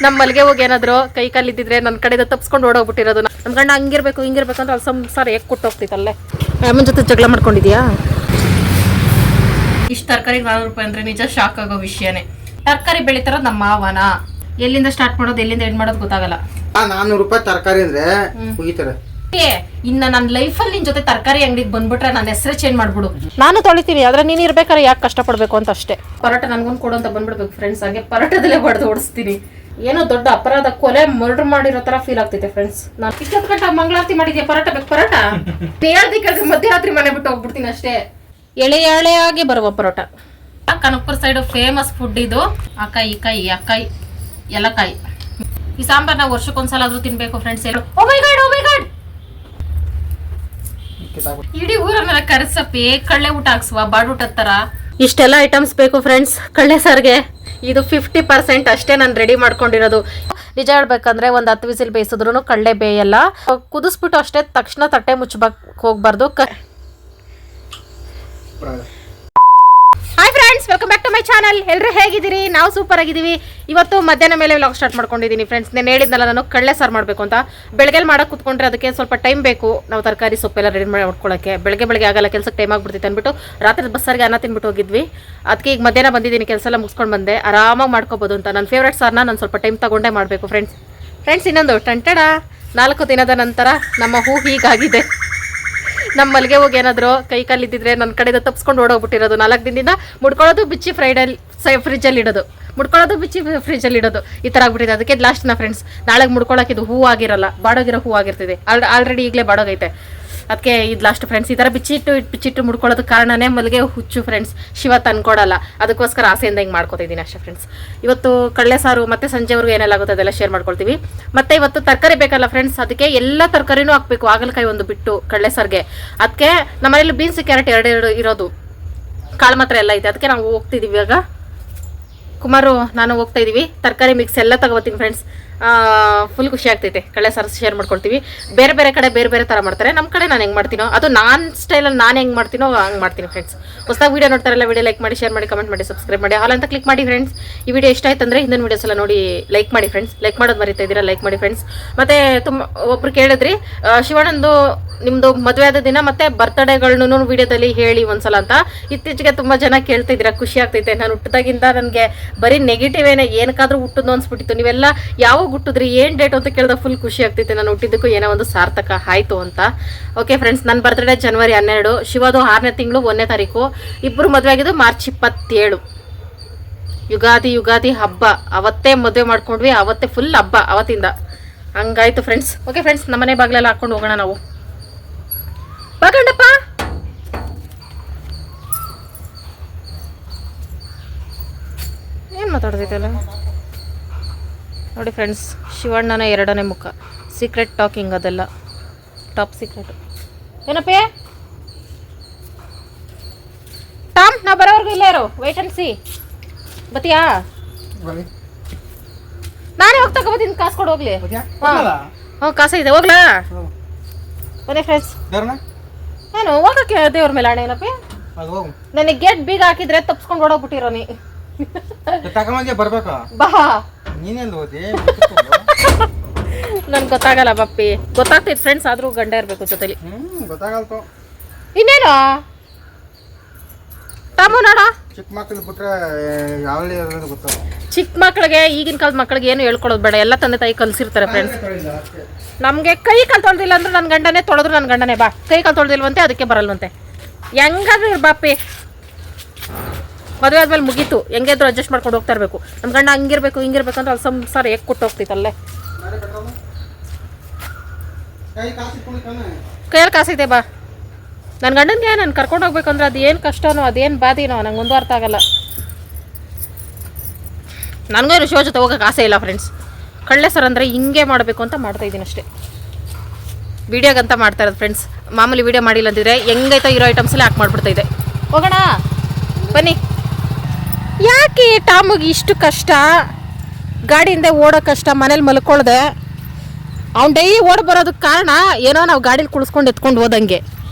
ನಮ್ಮ ಮಲ್ಗೆ ಹೋಗಿ ಏನಾದ್ರು ಕೈ ಕಾಲಿದ್ದಿದ್ರೆ ನನ್ನ ಕಡೆಯಿಂದ ತಪ್ಸ್ಕೊಂಡು ಓಡೋಗ್ಬಿಟ್ಟಿರೋದು. ನನ್ನ ಗಂಡ ಹಂಗಿರ್ಬೇಕು ಹಿಂಗಿರ್ಬೇಕು ಅಂದ್ರೆ ಅಲ್ಲಿ ಸಂಸಾರ ಹೇಗೆ ಕೊಟ್ಟೋಗ್ತಿತ್ತಲ್ಲೇ. ಅಮ್ಮನ ಜೊತೆ ಜಗಳ ಮಾಡ್ಕೊಂಡಿದ್ಯಾ? ಇಷ್ಟು ತರಕಾರಿ 400 ರೂಪಾಯಿ ಅಂದ್ರೆ ನಿಜ ಶಾಕ್ ಆಗೋ ವಿಷಯನೇ. ತರಕಾರಿ ಬೆಳಿತಾರೋದು ನಮ್ಮ ಮಾವನ. ಎಲ್ಲಿಂದ ಸ್ಟಾರ್ಟ್ ಮಾಡೋದು ಎಲ್ಲಿಂದ ಎಂಡ್ ಮಾಡೋದು ಗೊತ್ತಾಗಲ್ಲ. 400 ರೂಪಾಯಿ ತರಕಾರಿ ಅಂದ್ರೆ ಮುಗಿತಾರೆ. ಇನ್ನ ನನ್ನ ಲೈಫಲ್ಲಿ ನಿನ್ ಜೊತೆ ತರಕಾರಿ ಅಂಗಡಿಗೆ ಬಂದ್ಬಿಟ್ರೆ ನನ್ನ ಹೆಸರೇ ಚೇಂಜ್ ಮಾಡ್ಬಿಡು. ನಾನು ತೊಳಿತೀನಿ ಆದ್ರೆ ನೀನ್ ಇರ್ಬೇಕಾದ್ರೆ ಯಾಕೆ ಕಷ್ಟಪಡ್ಬೇಕು ಅಂತ ಅಷ್ಟೇ. ಪರೋಟ ನನ್ಗೊಂದು ಕೊಡು ಅಂತ ಬಂದ್ಬಿಡ್ಬೇಕು ಫ್ರೆಂಡ್ಸ್. ಹಾಗೆ ಪರೋಟದಲ್ಲೇ ಹೊಡೆದು ಓಡಿಸ್ತೀನಿ. ಏನೋ ದೊಡ್ಡ ಅಪರಾಧ, ಕೊಲೆ ಮರ್ಡರ್ ಮಾಡಿರೋ ತರ ಫೀಲ್ ಆಗ್ತೈತೆ ಫ್ರೆಂಡ್ಸ್. ನಾನು 20 ಗಂಟೆ ಮಂಗಳಾರತಿ ಮಾಡಿದ್ಯಾ? ಪರೋಟ ಬೇಕು ಪರೋಟ ಕೇಳ್ದಿ ಮಧ್ಯರಾತ್ರಿ ಮನೆ ಬಿಟ್ಟು ಹೋಗ್ಬಿಡ್ತೀನಿ ಅಷ್ಟೇ. ಎಳೆಯಾಗಿ ಬರುವ parotta. Kanakapura side famous food ಇದು. ಅಕಾಯಿ ಎಲ್ಲಕಾಯಿ. ಈ ಸಾಂಬಾರ್ ನಾವು ವರ್ಷಕ್ಕೊಂದ್ಸಲ ಆದ್ರೂ ತಿನ್ಬೇಕು ಫ್ರೆಂಡ್ಸ್. ಓ ಮೈ ಗಾಡ್ ಇಡೀ ಊರನ್ನೆಲ್ಲ ಕರೆಸಪ್ಪಿ ಕಳ್ಳೆ ಊಟ ಹಾಕ್ಸುವ ಬಾಡೂಟ ತರ. ಇಷ್ಟೆಲ್ಲ ಐಟಮ್ಸ್ ಬೇಕು ಫ್ರೆಂಡ್ಸ್ ಕಳ್ಳೆ ಸಾರ್ಗೆ. ಇದು 50% ಅಷ್ಟೇ ನಾನು ರೆಡಿ ಮಾಡ್ಕೊಂಡಿರೋದು. ನಿಜ ಹೇಳ್ಬೇಕಂದ್ರೆ ಒಂದು 10 ವಿಸಿಲ್ ಬೇಯಿಸಿದ್ರು ಕಳ್ಳೆ ಬೇಯಲ್ಲ. ಕುದಿಸ್ಬಿಟ್ಟು ಅಷ್ಟೇ ತಕ್ಷಣ ತಟ್ಟೆ ಮುಚ್ಚಬಕ್ ಹೋಗ್ಬಾರ್ದು. Hi friends, welcome back to my channel. ಎಲ್ಲರೂ ಹೇಗಿದ್ದೀರಿ? ನಾವು ಸೂಪರ್ ಆಗಿದ್ದೀವಿ. ಇವತ್ತು ಮಧ್ಯಾಹ್ನ ಮೇಲೆ ವ್ಲಾಗ್ ಸ್ಟಾರ್ಟ್ ಮಾಡ್ಕೊಂಡಿದ್ದೀನಿ ಫ್ರೆಂಡ್ಸ್. ನಾನು ಹೇಳಿದ್ನಲ್ಲ ನಾನು ಕಳ್ಳೆ ಸಾರು ಮಾಡಬೇಕು ಅಂತ. ಬೆಳಗ್ಗೆ ಮಾಡೋಕೆ ಕೂತ್ಕೊಂಡ್ರೆ ಅದಕ್ಕೆ ಸ್ವಲ್ಪ ಟೈಮ್ ಬೇಕು. ನಾವು ತರಕಾರಿ ಸೊಪ್ಪೆಲ್ಲ ರೆಡಿ ಮಾಡಿ ಮಾಡ್ಕೊಳ್ಳೋಕ್ಕೆ ಬೆಳಗ್ಗೆ ಆಗಲ್ಲ, ಕೆಲಸಕ್ಕೆ ಟೈಮ್ ಆಗ್ಬಿಡ್ತಿತ್ತು ಅಂದ್ಬಿಟ್ಟು ರಾತ್ರಿ ಬಸ್ಸಾರಿಗೆ ಅನ್ನ ತಿನ್ಬಿಟ್ಟು ಹೋಗಿದ್ವಿ. ಅದಕ್ಕೆ ಈಗ ಮಧ್ಯಾಹ್ನ ಬಂದಿದ್ದೀನಿ, ಕೆಲಸ ಎಲ್ಲ ಮುಗಿಸ್ಕೊಂಡು ಬಂದೆ. ಆರಾಮಾಗಿ ಮಾಡ್ಕೋಬೋದು ಅಂತ. ನನ್ನ ಫೇವ್ರೇಟ್ ಸಾರನ್ನ ನಾನು ಸ್ವಲ್ಪ ಟೈಮ್ ತಗೊಂಡೇ ಮಾಡಬೇಕು ಫ್ರೆಂಡ್ಸ್. ಇನ್ನೊಂದು ಟಂಟಡ 4 ದಿನದ ನಂತರ ನಮ್ಮ ಹೂ ಹೀಗಾಗಿದೆ. ನಮ್ಮ ಮಲ್ಗೆ ಹೋಗಿ ಏನಾದ್ರು ಕೈ ಕಾಲಿದ್ದಿದ್ರೆ ನನ್ನ ಕಡೆಯಿಂದ ತಪ್ಸ್ಕೊಂಡು ಓಡೋಗ್ಬಿಟ್ಟಿರೋದು. 4 ದಿನದಿಂದ ಮುಡ್ಕೊಳ್ಳೋದು ಬಿಚ್ಚಿ ಫ್ರಿಜ್ಜಲ್ಲಿ ಇಡೋದು, ಮುಡ್ಕೊಳ್ಳೋದು ಬಿಚ್ಚಿ ಫ್ರಿಜ್ಜಲ್ಲಿ ಇಡೋದು, ಈ ಥರ ಆಗ್ಬಿಟ್ಟಿದೆ. ಅದಕ್ಕೆ ಲಾಸ್ಟ್ನ ಫ್ರೆಂಡ್ಸ್, ನಾಳೆಗೆ ಮುಡ್ಕೊಳ್ಳೋಕೆ ಇದು ಹೂ ಆಗಿರಲ್ಲ, ಬಾಡೋಗಿರೋ ಹೂ ಆಗಿರ್ತಿದೆ. ಆಲ್ರೆಡಿ ಈಗಲೇ ಬಾಡೋಗೈತೆ. ಅದಕ್ಕೆ ಇದು ಲಾಸ್ಟ್ ಫ್ರೆಂಡ್ಸ್. ಈ ಥರ ಬಿಚ್ಚಿಟ್ಟು ಮುಡ್ಕೊಳ್ಳೋದು ಕಾರಣನೇ ಮಲ್ಗೆ ಹುಚ್ಚು ಫ್ರೆಂಡ್ಸ್. ಶಿವ ತಂದ್ಕೊಡಲ್ಲ, ಅದಕ್ಕೋಸ್ಕರ ಆಸೆಯಿಂದ ಹಿಂಗೆ ಮಾಡ್ಕೊತಿದ್ದೀನಿ ಅಷ್ಟೇ ಫ್ರೆಂಡ್ಸ್. ಇವತ್ತು ಕಳ್ಳೆ ಸಾರು ಮತ್ತು ಸಂಜೆವರೆಗೂ ಏನೆಲ್ಲ ಆಗುತ್ತೆ ಅದೆಲ್ಲ ಶೇರ್ ಮಾಡ್ಕೊಳ್ತೀವಿ. ಮತ್ತು ಇವತ್ತು ತರಕಾರಿ ಬೇಕಲ್ಲ ಫ್ರೆಂಡ್ಸ್, ಅದಕ್ಕೆ ಎಲ್ಲ ತರಕಾರಿನೂ ಹಾಕಬೇಕು. ಹಾಗಲಕಾಯಿ ಒಂದು ಬಿಟ್ಟು ಕಳ್ಳೆ ಸಾರಿಗೆ. ಅದಕ್ಕೆ ನಮ್ಮನೇಲಿ ಬೀನ್ಸ್ ಕ್ಯಾರೆಟ್ ಎರಡು ಇರೋದು, ಕಾಳು ಮಾತ್ರ ಎಲ್ಲ ಐತೆ. ಅದಕ್ಕೆ ನಾವು ಹೋಗ್ತಿದ್ದೀವಿ ಇವಾಗ. ಕುಮಾರು ನಾನು ಹೋಗ್ತಾ ಇದ್ದೀವಿ. ತರಕಾರಿ ಮಿಕ್ಸ್ ಎಲ್ಲ ತಗೋತೀನಿ ಫ್ರೆಂಡ್ಸ್. ಫುಲ್ ಖುಷಿ ಆಗ್ತೈತೆ. ಕಳ್ಳೆ ಸಾರು ಶೇರ್ ಮಾಡ್ಕೊಳ್ತೀವಿ. ಬೇರೆ ಕಡೆ ಬೇರೆ ಥರ ಮಾಡ್ತಾರೆ. ನಮ್ಮ ಕಡೆ ನಾನು ಹೆಂಗೆ ಮಾಡ್ತೀನೋ ಅದು ನಾನು ಸ್ಟೈಲಲ್ಲಿ ನಾನು ಹೆಂಗೆ ಮಾಡ್ತೀನೋ ಹಂಗೆ ಮಾಡ್ತೀನಿ ಫ್ರೆಂಡ್ಸ್. ಹೊಸದಾಗಿ ವೀಡಿಯೋ ನೋಡ್ತಾರಲ್ಲ, ವೀಡಿಯೋ ಲೈಕ್ ಮಾಡಿ, ಶೇರ್ ಮಾಡಿ, ಕಮೆಂಟ್ ಮಾಡಿ, ಸಬ್ಸ್ಕ್ರೈಬ್ ಮಾಡಿ, ಹಾಲ್ ಅಂತ ಕ್ಲಿಕ್ ಮಾಡಿ ಫ್ರೆಂಡ್ಸ್. ಈ ವಿಡಿಯೋ ಇಷ್ಟ ಆಯ್ತು ಅಂದರೆ ಹಿಂದಿನ ವೀಡಿಯೋಸ್ ಎಲ್ಲ ನೋಡಿ ಲೈಕ್ ಮಾಡಿ ಫ್ರೆಂಡ್ಸ್. ಲೈಕ್ ಮಾಡೋದು ಮರಿತಾ ಇದ್ದೀರಾ, ಲೈಕ್ ಮಾಡಿ ಫ್ರೆಂಡ್ಸ್. ಮತ್ತು ಒಬ್ರು ಕೇಳಿದ್ರಿ ಶಿವಣ್ಣಂದು ನಿಮ್ಮದು ಮದುವೆ ಆದ ದಿನ ಮತ್ತು ಬರ್ತ್ಡೇಗಳನ್ನೂ ವೀಡಿಯೋದಲ್ಲಿ ಹೇಳಿ ಒಂದ್ಸಲ ಅಂತ. ಇತ್ತೀಚೆಗೆ ತುಂಬ ಜನ ಕೇಳ್ತಿದ್ದೀರಾ, ಖುಷಿ ಆಗ್ತೈತೆ. ನಾನು ಹುಟ್ಟಿದಾಗಿಂದ ನನಗೆ ಬರೀ ನೆಗೆಟಿವ್ ಏನಕ್ಕಾದ್ರೂ ಹುಟ್ಟೋದು ಅನ್ಸ್ಬಿಟ್ಟಿತ್ತು. ನೀವೆಲ್ಲ ಯಾವಾಗ ಹುಟ್ಟಿದ್ರಿ, ಏನು ಡೇಟ್ ಅಂತ ಕೇಳಿದಾಗ ಫುಲ್ ಖುಷಿ ಆಗ್ತೈತೆ. ನಾನು ಹುಟ್ಟಿದ್ದಕ್ಕೂ ಏನೋ ಒಂದು ಸಾರ್ಥಕ ಆಯಿತು ಅಂತ. ಓಕೆ ಫ್ರೆಂಡ್ಸ್, ನನ್ನ ಬರ್ತ್ಡೇ ಜನವರಿ 12, ಶಿವದು 6ನೇ ತಿಂಗಳು 1ನೇ ತಾರೀಕು. ಇಬ್ಬರು ಮದುವೆ ಆಗಿದ್ದು ಮಾರ್ಚ್ 27. ಯುಗಾದಿ ಹಬ್ಬ ಅವತ್ತೇ ಮದುವೆ ಮಾಡ್ಕೊಂಡ್ವಿ, ಅವತ್ತೇ ಫುಲ್ ಹಬ್ಬ ಅವತ್ತಿಂದ. ಹಂಗಾಯ್ತು ಫ್ರೆಂಡ್ಸ್. ಓಕೆ ಫ್ರೆಂಡ್ಸ್, ನಮ್ಮನೆ ಬಾಗಿಲೆಲ್ಲ ಹಾಕೊಂಡು ಹೋಗೋಣ ನಾವು. ಬಾಗಂಡಪ್ಪ ಏನು ಮಾತಾಡ್ತೈತಲ್ಲ ನೋಡಿ ಫ್ರೆಂಡ್ಸ್. ಶಿವಣ್ಣನ 2ನೇ ಮುಖ, ಸೀಕ್ರೆಟ್ ಟಾಕಿಂಗ್, ಅದೆಲ್ಲ ಟಾಪ್ ಸೀಕ್ರೆಟ್. ಏನಪ್ಪೇ ಟಾಮ್, ನಾ ಬರೋವರೆಗೂ ಇಲ್ಲೇ ಇರು, ವೇಟ್ ಅಂಡ್ ಸಿ. ಬತ್ತೀಯಾ? ನಾನೇ ಹೋಗ್ತಾ ಬರ್ತೀನಿ, ಕಾಸು ಕೊಡು ಹೋಗ್ಲಿ. ಹ್ಞೂ ಕಾಸು ಇದೆ, ಹೋಗ್ಲಾ? ಬನ್ನಿ ಫ್ರೆಂಡ್ಸ್. ಏನು ಹೋಗಕ್ಕೆ ದೇವ್ರ ಮೇಲೆ ಆಣೆ ಏನಪ್ಪೇ? ನನಗೆ ಗೇಟ್ ಬೀಗ ಹಾಕಿದ್ರೆ ತಪ್ಸ್ಕೊಂಡು ಓಡೋಗ್ಬಿಟ್ಟಿರೋ ನೀ. ಬಾ, ನನ್ಗೆ ಗೊತ್ತಾಗಲ್ಲ ಬಪ್ಪಿ. ಗೊತ್ತಾಗ್ತೈತೆ ಫ್ರೆಂಡ್ಸ್, ಆದ್ರೂ ಗಂಡ ಇರ್ಬೇಕು ಜೊತೆಲಿ. ಇನ್ನೇನು ತಾಮು ನೋಡ, ಚಿಕ್ಕ ಮಕ್ಳಿಗೆ ಈಗಿನ ಕಾಲದ ಮಕ್ಳಿಗೆ ಏನು ಹೇಳ್ಕೊಳೋದು ಬೇಡ. ಎಲ್ಲ ತಂದೆ ತಾಯಿ ಕಲ್ಸಿರ್ತಾರೆ ಫ್ರೆಂಡ್ಸ್. ನಮಗೆ ಕೈ ಕಾಲು ತೊಳೆದಿಲ್ಲ ಅಂದ್ರೆ ನನ್ನ ಗಂಡನೇ ತೊಳೆದ್ರು, ನನ್ನ ಗಂಡನೇ ಬಾ. ಕೈ ಕಾಲು ತೊಳೆದಿಲ್ವಂತೆ, ಅದಕ್ಕೆ ಬರಲ್ವಂತೆ. ಹೆಂಗಾದ್ರೂ ಬಾಪಿ, ಮದುವೆ ಆದ್ಮೇಲೆ ಮುಗೀತು. ಹೆಂಗಾದ್ರೂ ಅಡ್ಜಸ್ಟ್ ಮಾಡ್ಕೊಂಡು ಹೋಗ್ತಾ ಇರಬೇಕು. ನಮ್ಮ ಗಂಡ ಹಂಗಿರ್ಬೇಕು ಹಿಂಗಿರ್ಬೇಕು ಅಂದ್ರೆ ಅಲ್ಲಿ ಸಂಸಾರ ಹೇಗೆ ಕೊಟ್ಟು ಹೋಗ್ತೈತಲ್ಲೇ. ಕೈಯಲ್ಲಿ ಕಾಸೈತೆ ಬಾ. ನನ್ನ ಗಂಡನಿಗೆ ನಾನು ಕರ್ಕೊಂಡು ಹೋಗ್ಬೇಕಂದ್ರೆ ಅದು ಏನು ಕಷ್ಟನೋ ಅದೇನು ಬಾದಿನೋ ನಂಗೊಂದು ಅರ್ಥ ಆಗಲ್ಲ. ನನಗೇನು ಶಿವ ಜೊತೆ ಹೋಗೋಕೆ ಆಸೆ ಇಲ್ಲ ಫ್ರೆಂಡ್ಸ್. ಕಳ್ಳೆ ಸರ್ ಅಂದರೆ ಹಿಂಗೆ ಮಾಡಬೇಕು ಅಂತ ಮಾಡ್ತಾಯಿದ್ದೀನಿ ಅಷ್ಟೇ. ವೀಡಿಯೋಗಂತ ಮಾಡ್ತಾ ಇರೋದು ಫ್ರೆಂಡ್ಸ್. ಮಾಮೂಲಿ ವೀಡಿಯೋ ಮಾಡಿಲ್ಲ ಅಂತಿದ್ರೆ ಹೆಂಗೈತೋ ಇರೋ ಐಟಮ್ಸಲ್ಲೇ ಹಾಕಿ ಮಾಡ್ಬಿಡ್ತಾಯಿದೆ. ಹೋಗೋಣ ಬನ್ನಿ. ಯಾಕೆ ಟಾಮಿಗೆ ಇಷ್ಟು ಕಷ್ಟ? ಗಾಡಿಯಿಂದ ಓಡೋ ಕಷ್ಟ, ಮನೇಲಿ ಮಲ್ಕೊಳ್ದೆ. ಅವ್ನು ಡೈಲಿ ಓಡಿ ಬರೋದಕ್ಕೆ ಕಾರಣ ಏನೋ ನಾವು ಗಾಡೀಲಿ ಕುಳಿಸ್ಕೊಂಡು ಎತ್ಕೊಂಡು ಹೋದಂಗೆ.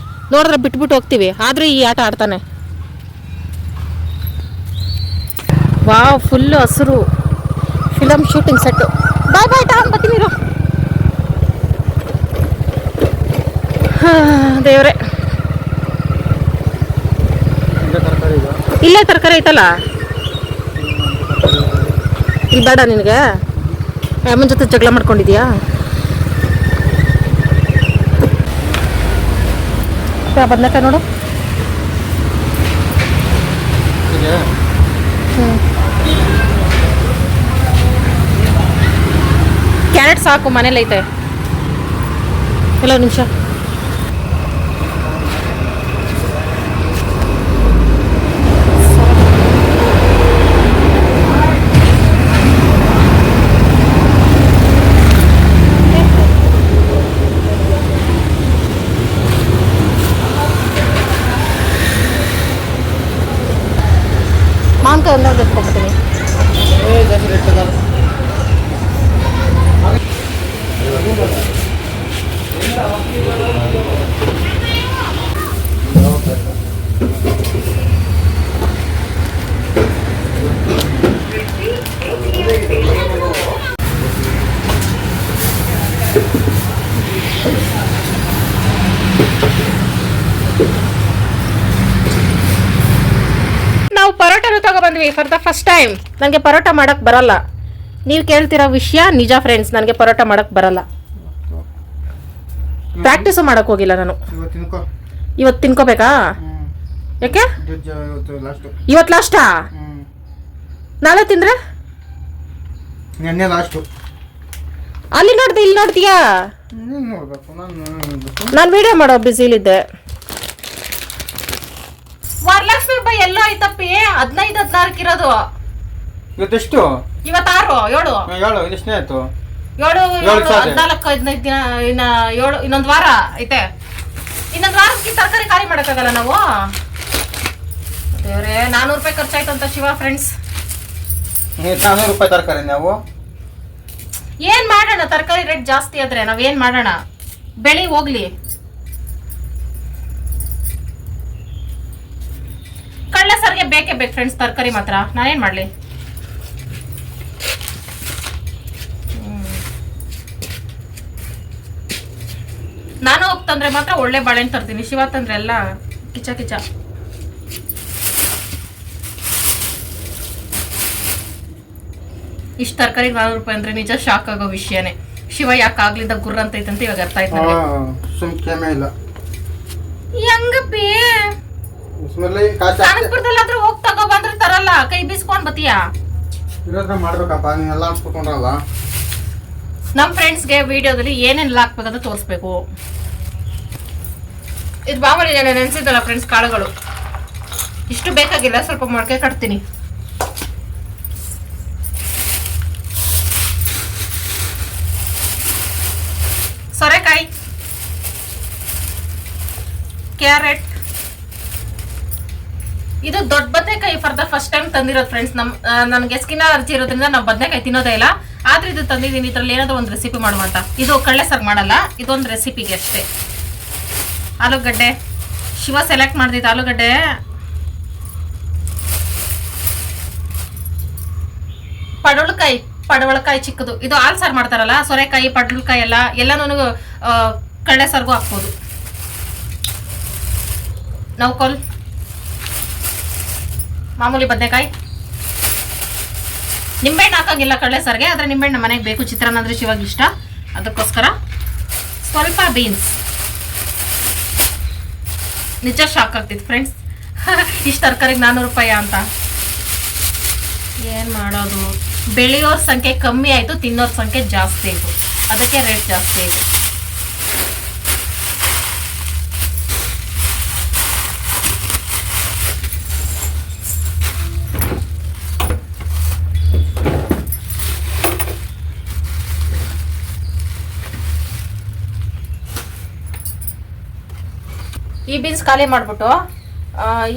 ನೋಡಿದ್ರೆ ಬಿಟ್ಬಿಟ್ಟು ಹೋಗ್ತೀವಿ, ಆದರೂ ಈ ಆಟ ಆಡ್ತಾನೆ. ವಾವ್, ಫುಲ್ಲು ಹಸಿರು, ಫಿಲಮ್ ಶೂಟಿಂಗ್ ಸೆಟ್ಟು. ಬಾಯ್ ಬಾಯ್ ಟಾಮ್ ಬರ್ತೀನಿ ಇರು. ದೇವ್ರೆ, ಇಲ್ಲೇ ತರಕಾರಿ ಐತಲ್ಲ, ಇಲ್ಲಿ ಬೇಡ ನಿನಗೆ? ಅಮ್ಮನ ಜೊತೆ ಜಗಳ ಮಾಡ್ಕೊಂಡಿದ್ಯಾ? ಬದನೆಕಾಯಿ ನೋಡು. ಕ್ಯಾರೆಟ್ ಸಾಕು, ಮನೇಲಿ ಐತೆ. ಕೆಲವು ನಿಮಿಷ. ಮಾವಿನಕಾಯಿ ಒಂದೊಂದು ಎತ್ಕೊಂಡ್ಬಿಡ್ತೀನಿ. ನಾವು ಪರೋಟನು ತಗೊಬಂದ್ವಿ ಫಾರ್ ದ ಫಸ್ಟ್ ಟೈಮ್. ನನಗೆ ಪರೋಟ ಮಾಡಕ್ ಬರಲ್ಲ. ನೀವು ಕೇಳ್ತಿರೋ ವಿಷಯ ನಿಜ ಫ್ರೆಂಡ್ಸ್, ನನಗೆ ಪರೋಟ ಮಾಡಕ್ ಬರಲ್ಲ. ಪ್ರಾಕ್ಟೀಸು ಮಾಡಕ್ ಹೋಗಿಲ್ಲ ನಾನು. ಇವತ್ತು ತಿನ್ಕೋಬೇಕಾ? ಯಾಕೆ ಇವತ್ತು ಲಾಸ್ಟಾ? ನಾಳೆ ತಿಂದ್ರೆ ಅಲ್ಲಿ ನೋಡ್ದೆ ಇಲ್ಲಿ ನೋಡ್ತೀಯಾ? ನಾನು ವಿಡಿಯೋ ಮಾಡೋ ಬಿಸಿಲಿದ್ದೆ. ವರಲಕ್ಷ್ಮಿ ಹಬ್ಬ ಎಲ್ಲ ಆಯ್ತಪ್ಪಿ. 15-16 ಇರೋದು. ಇವತ್ತೆಷ್ಟು? ಇವತ್ತು 6, 7 ಇದೆಷ್ಟನೇ ಆಯ್ತು? 7, 14, 15 ದಿನ. ಇನ್ನ 7, ಇನ್ನೊಂದು ವಾರ ಐತೆ. ಇನ್ನೊಂದು ವಾರಕ್ಕೆ ತರಕಾರಿ ಖಾಲಿ ಮಾಡಕ್ಕಾಗಲ್ಲ ನಾವು. ದೇವ್ರೆ, 400 ರೂಪಾಯಿ ಖರ್ಚಾಯ್ತು ಅಂತ ಶಿವ ಫ್ರೆಂಡ್ಸ್. 400 ರೂಪಾಯಿ ತರಕಾರಿ ನಾವು ಏನ್ ಮಾಡೋಣ? ತರಕಾರಿ ರೇಟ್ ಜಾಸ್ತಿ ಆದ್ರೆ ನಾವೇನ್ ಮಾಡೋಣ? ಬೆಳಿ ಹೋಗ್ಲಿ. ಕಳ್ಳೆ ಸರ್ಗೆ ಬೇಕೇ ಬೇಕು ಫ್ರೆಂಡ್ಸ್ ತರಕಾರಿ ಮಾತ್ರ. ನಾನೇನ್ ಮಾಡ್ಲಿ? ನಾನು ಹೋಗ್ತಂದ್ರೆ ಮಾತ್ರ ಒಳ್ಳೆ ಬಾಳೆಹಣ್ಣು ತರ್ತೀನಿ. ಶಿವ ತಂದ್ರೆ ಎಲ್ಲ ಕಿಚ ಕಿಚ. ಇಷ್ಟು ತರಕಾರಿ 400 ರೂಪಾಯಿ ಅಂದ್ರೆ ನಿಜ ಶಾಕ್ ಆಗೋ ವಿಷಯನೇ. ಶಿವ ಯಾಕೆ ಆಗ್ಲಿದ್ದ ಗುರ್ರ ಅಂತ ಐತಂತ ಇವಾಗ ಅರ್ಥ ಆಯ್ತು. ಹೆಂಗಪ್ಪಿ ಕಾನಪುರದಲ್ಲಾದ್ರೂ ಹೋಗಿ ತಗೋ ಬಂದ್ರೆ ತರಲ್ಲ, ಕೈ ಬೀಸ್ಕೊಂಡ್ ಬತ್ತೀಯಾ? ಮಾಡ್ಬೇಕಪ್ಪ, ನೀನೆಲ್ಲ ಅನ್ಸ್ಕೊಂಡ್ರಲ್ಲ. ನಮ್ ಫ್ರೆಂಡ್ಸ್ಗೆ ವಿಡಿಯೋದಲ್ಲಿ ಏನೇನೆಲ್ಲ ಹಾಕ್ಬೇಕಂತ ತೋರಿಸ್ಬೇಕು. ಇದು ಮಾಮೂಲಿ ನೆನ್ಸಿದ್ದಲ್ಲ ಫ್ರೆಂಡ್ಸ್, ಕಾಳುಗಳು ಇಷ್ಟು ಬೇಕಾಗಿಲ್ಲ, ಸ್ವಲ್ಪ ಮೊಳಕೆ ಕಟ್ತೀನಿ. ಸೋರೆಕಾಯಿ, ಕ್ಯಾರೆಟ್, ಇದು ದೊಡ್ಡ ಬದನೆಕಾಯಿ ಫಾರ್ ದ ಫಸ್ಟ್ ಟೈಮ್ ತಂದಿರೋದು ಫ್ರೆಂಡ್ಸ್. ನನಗೆ ಸ್ಕಿನ್ ಅಲರ್ಜಿ ಇರೋದ್ರಿಂದ ನಾವು ಬದನೆಕಾಯಿ ತಿನ್ನೋದೇ ಇಲ್ಲ. ಆದ್ರೆ ಇದು ತಂದಿದ್ದೀನಿ. ಇದ್ರಲ್ಲಿ ಏನಾದ್ರು ಒಂದು ರೆಸಿಪಿ ಮಾಡುವಂತ. ಇದು ಕಳ್ಳೆ ಸಾರು ಮಾಡಲ್ಲ, ಇದೊಂದು ರೆಸಿಪಿಗೆ ಅಷ್ಟೇ. ಆಲೂಗಡ್ಡೆ, ಶಿವ ಸೆಲೆಕ್ಟ್ ಮಾಡ್ದಿದ್ದು ಆಲೂಗಡ್ಡೆ. ಪಡವಳಕಾಯಿ ಚಿಕ್ಕದು. ಇದು ಹಾಲು ಸಾರು ಮಾಡ್ತಾರಲ್ಲ, ಸೊರೆಕಾಯಿ, ಪಡವಳಕಾಯಿ ಎಲ್ಲನೂ ಕಳ್ಳೆ ಸಾರ್ಗೂ ಹಾಕ್ಬೋದು. ನೌಕೋಲ್, ಮಾಮೂಲಿ ಬದನೆಕಾಯಿ. ನಿಂಬೆಹಣ್ಣು ಹಾಕಂಗಿಲ್ಲ ಕಳ್ಳೆ ಸಾರಿಗೆ, ಆದ್ರೆ ನಿಂಬೆಹಣ್ಣು ಮನೆಗೆ ಬೇಕು. ಚಿತ್ರಾನ್ನ ಅಂದ್ರೆ ಶಿವಾಗ ಇಷ್ಟ, ಅದಕ್ಕೋಸ್ಕರ. ಸ್ವಲ್ಪ ಬೀನ್ಸ್. ನಿಜ ಶಾಕ್ ಆಗ್ತಿತ್ತು ಫ್ರೆಂಡ್ಸ್, ಇಷ್ಟು ತರಕಾರಿಗೆ 400 ರೂಪಾಯಿ ಅಂತ. ಏನ್ ಮಾಡೋದು? ಬೆಳೆಯೋರ್ ಸಂಖ್ಯೆ ಕಮ್ಮಿ ಆಯ್ತು, ತಿನ್ನೋರ್ ಸಂಖ್ಯೆ ಜಾಸ್ತಿ ಆಯ್ತು, ಅದಕ್ಕೆ ರೇಟ್ ಜಾಸ್ತಿ ಆಯ್ತು. ಈ ಬೀನ್ಸ್ ಖಾಲಿ ಮಾಡ್ಬಿಟ್ಟು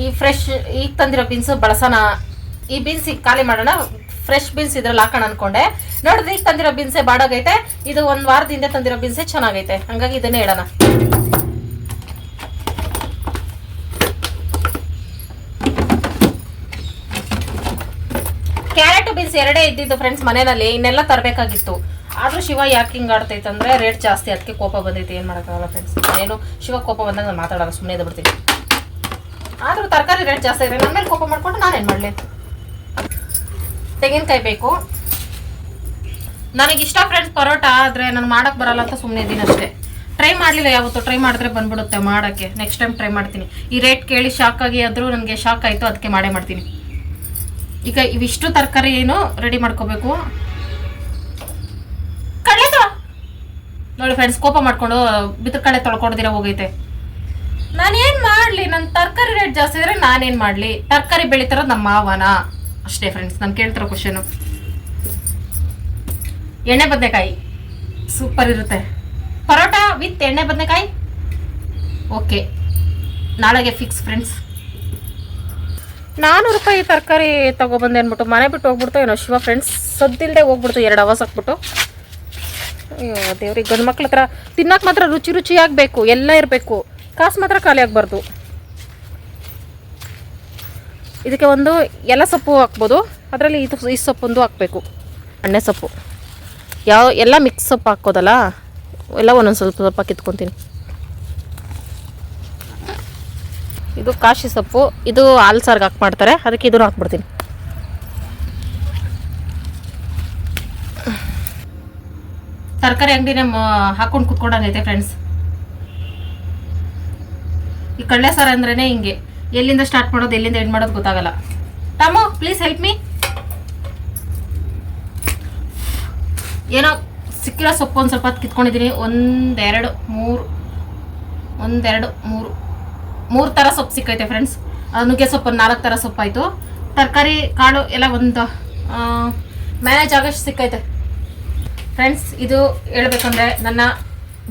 ಈ ಫ್ರೆಶ್ ಈಗ ತಂದಿರೋ ಬೀನ್ಸ್ ಬಳಸೋಣ. ಈ ಬೀನ್ಸ್ ಈಗ ಖಾಲಿ ಮಾಡೋಣ, ಫ್ರೆಶ್ ಬೀನ್ಸ್ ಇದ್ರಲ್ಲಿ ಹಾಕೋಣ ಅನ್ಕೊಂಡೆ. ನೋಡಿದ್ರೆ ಈಗ ತಂದಿರೋ ಬೀನ್ಸೇ ಬಾಡೋಗೈತೆ. ಇದು 1 ವಾರದಿಂದ ತಂದಿರೋ ಬೀನ್ಸೇ ಚೆನ್ನಾಗೈತೆ, ಹಂಗಾಗಿ ಇದನ್ನೇ ಇಡೋಣ. ಕ್ಯಾರೆಟ್ ಬೀನ್ಸ್ ಎರಡೇ ಇದ್ದಿದ್ದು ಫ್ರೆಂಡ್ಸ್ ಮನೆಯಲ್ಲಿ, ಇನ್ನೆಲ್ಲ ತರಬೇಕಾಗಿತ್ತು. ಆದ್ರೂ ಶಿವ ಯಾಕೆ ಹಿಂಗೆ ಆಡ್ತೈತೆ ಅಂದ್ರೆ ರೇಟ್ ಜಾಸ್ತಿ, ಅದಕ್ಕೆ ಕೋಪ ಬಂದೈತೆ. ಏನು ಮಾಡೋಕ್ಕಾಗಲ್ಲ ಫ್ರೆಂಡ್ಸ್. ಏನು ಶಿವ ಕೋಪ ಬಂದಾಗ ನಾನು ಮಾತಾಡೋಲ್ಲ, ಸುಮ್ಮನೆ ಇದ್ದು ಬಿಡ್ತೀನಿ. ಆದ್ರೂ ತರಕಾರಿ ರೇಟ್ ಜಾಸ್ತಿ ಇದೆ, ನನ್ನ ಮೇಲೆ ಕೋಪ ಮಾಡ್ಕೊಂಡು ನಾನೇನು ಮಾಡಲಿ. ತೆಂಗಿನಕಾಯಿ ಬೇಕು ನನಗಿಷ್ಟ ಫ್ರೆಂಡ್ಸ್. ಪರೋಟ ಆದರೆ ನಾನು ಮಾಡೋಕ್ಕೆ ಬರಲ್ಲ ಅಂತ ಸುಮ್ಮನೆ ಇದ್ದೀನಿ ಅಷ್ಟೇ. ಟ್ರೈ ಮಾಡಲಿಲ್ಲ ಯಾವತ್ತು. ಟ್ರೈ ಮಾಡಿದ್ರೆ ಬಂದ್ಬಿಡುತ್ತೆ ಮಾಡೋಕ್ಕೆ. ನೆಕ್ಸ್ಟ್ ಟೈಮ್ ಟ್ರೈ ಮಾಡ್ತೀನಿ. ಈ ರೇಟ್ ಕೇಳಿ ಶಾಕ್ ಆಗಿ ಆದರೂ ನನಗೆ ಶಾಕ್ ಆಯಿತು, ಅದಕ್ಕೆ ಮಾಡೇ ಮಾಡ್ತೀನಿ. ಈಗ ಇವಿಷ್ಟು ತರಕಾರಿ ಏನು ರೆಡಿ ಮಾಡ್ಕೋಬೇಕು. ಕಡಲೆ ನೋಡಿ ಫ್ರೆಂಡ್ಸ್, ಕೋಪ ಮಾಡ್ಕೊಂಡು ಬಿದ್ರ ಕಡೆ ತೊಳ್ಕೊಡ್ದಿರ ಹೋಗೈತೆ. ನಾನೇನು ಮಾಡಲಿ? ನನ್ನ ತರಕಾರಿ ರೇಟ್ ಜಾಸ್ತಿ ಇದ್ರೆ ನಾನೇನು ಮಾಡಲಿ? ತರಕಾರಿ ಬೆಳೀತಾರೋದು ನಮ್ಮ ಮಾವನ ಅಷ್ಟೇ ಫ್ರೆಂಡ್ಸ್. ನಾನು ಕೇಳ್ತಿರೋ ಕ್ವಶನು. ಎಣ್ಣೆ ಬದನೆಕಾಯಿ ಸೂಪರ್ ಇರುತ್ತೆ. ಪರೋಟ ವಿತ್ ಎಣ್ಣೆ ಬದನೆಕಾಯಿ ಓಕೆ, ನಾಳೆಗೆ ಫಿಕ್ಸ್ ಫ್ರೆಂಡ್ಸ್. 400 ರೂಪಾಯಿ ತರಕಾರಿ ತೊಗೊಬಂದೆ ಅಂದ್ಬಿಟ್ಟು ಮನೆ ಬಿಟ್ಟು ಹೋಗ್ಬಿಡ್ತು ಏನೋ ಶಿವ ಫ್ರೆಂಡ್ಸ್. ಸದ್ದಿಲ್ಲದೆ ಹೋಗ್ಬಿಡ್ತು 2 ಅವರ್ಸ್ ಹಾಕ್ಬಿಟ್ಟು. ಅಯ್ಯೋ ದೇವ್ರಿಗೆ, ಗಂಡು ಮಕ್ಳ ಹತ್ರ ತಿನ್ನಕ್ಕೆ ಮಾತ್ರ ರುಚಿ ರುಚಿಯಾಗಬೇಕು, ಎಲ್ಲ ಇರಬೇಕು, ಕಾಸು ಮಾತ್ರ ಖಾಲಿ ಆಗಬಾರ್ದು. ಇದಕ್ಕೆ ಒಂದು ಎಲೆ ಸೊಪ್ಪು ಹಾಕ್ಬೋದು, ಅದರಲ್ಲಿ ಈ ಸೊಪ್ಪೊಂದು ಹಾಕಬೇಕು, ಎಣ್ಣೆ ಸೊಪ್ಪು. ಎಲ್ಲ ಮಿಕ್ಸ್ ಸೊಪ್ಪು ಹಾಕೋದಲ್ಲ, ಎಲ್ಲ ಒಂದೊಂದು ಸ್ವಲ್ಪ ಸ್ವಲ್ಪ ಕಿತ್ಕೊತೀನಿ. ಇದು ಕಾಶಿ ಸೊಪ್ಪು, ಇದು ಹಾಲು ಸಾರ್ಗೆ ಹಾಕಿ ಮಾಡ್ತಾರೆ, ಅದಕ್ಕೆ ಇದನ್ನು ಹಾಕ್ಬಿಡ್ತೀನಿ. ತರಕಾರಿ ಅಂಗಡಿನೇ ಹಾಕೊಂಡು ಕುತ್ಕೊಂಡಂಗೈತೆ ಫ್ರೆಂಡ್ಸ್. ಈ ಕಳ್ಳೆ ಸಾರು ಅಂದ್ರೇ ಹಿಂಗೆ, ಎಲ್ಲಿಂದ ಸ್ಟಾರ್ಟ್ ಮಾಡೋದು ಎಲ್ಲಿಂದ ಎಂಡ್ ಮಾಡೋದು ಗೊತ್ತಾಗಲ್ಲ. ಟಾಮೋ ಪ್ಲೀಸ್ ಹೆಲ್ಪ್ ಮೀ. ಏನೋ ಸಿಕ್ಕಿರೋ ಸೊಪ್ಪು ಒಂದು ಸ್ವಲ್ಪ ಕಿತ್ಕೊಂಡಿದ್ದೀನಿ. 1 2 3 3 ಥರ ಸೊಪ್ಪು ಸಿಕ್ಕೈತೆ ಫ್ರೆಂಡ್ಸ್. ನುಗ್ಗೆ ಸೊಪ್ಪು 4 ಥರ ಸೊಪ್ಪಾಯಿತು. ತರಕಾರಿ ಕಾಳು ಎಲ್ಲ ಒಂದು ಮ್ಯಾನೇಜ್ ಆಗೋಷ್ಟು ಸಿಕ್ಕೈತೆ ಫ್ರೆಂಡ್ಸ್. ಇದು ಹೇಳ್ಬೇಕಂದ್ರೆ ನನ್ನ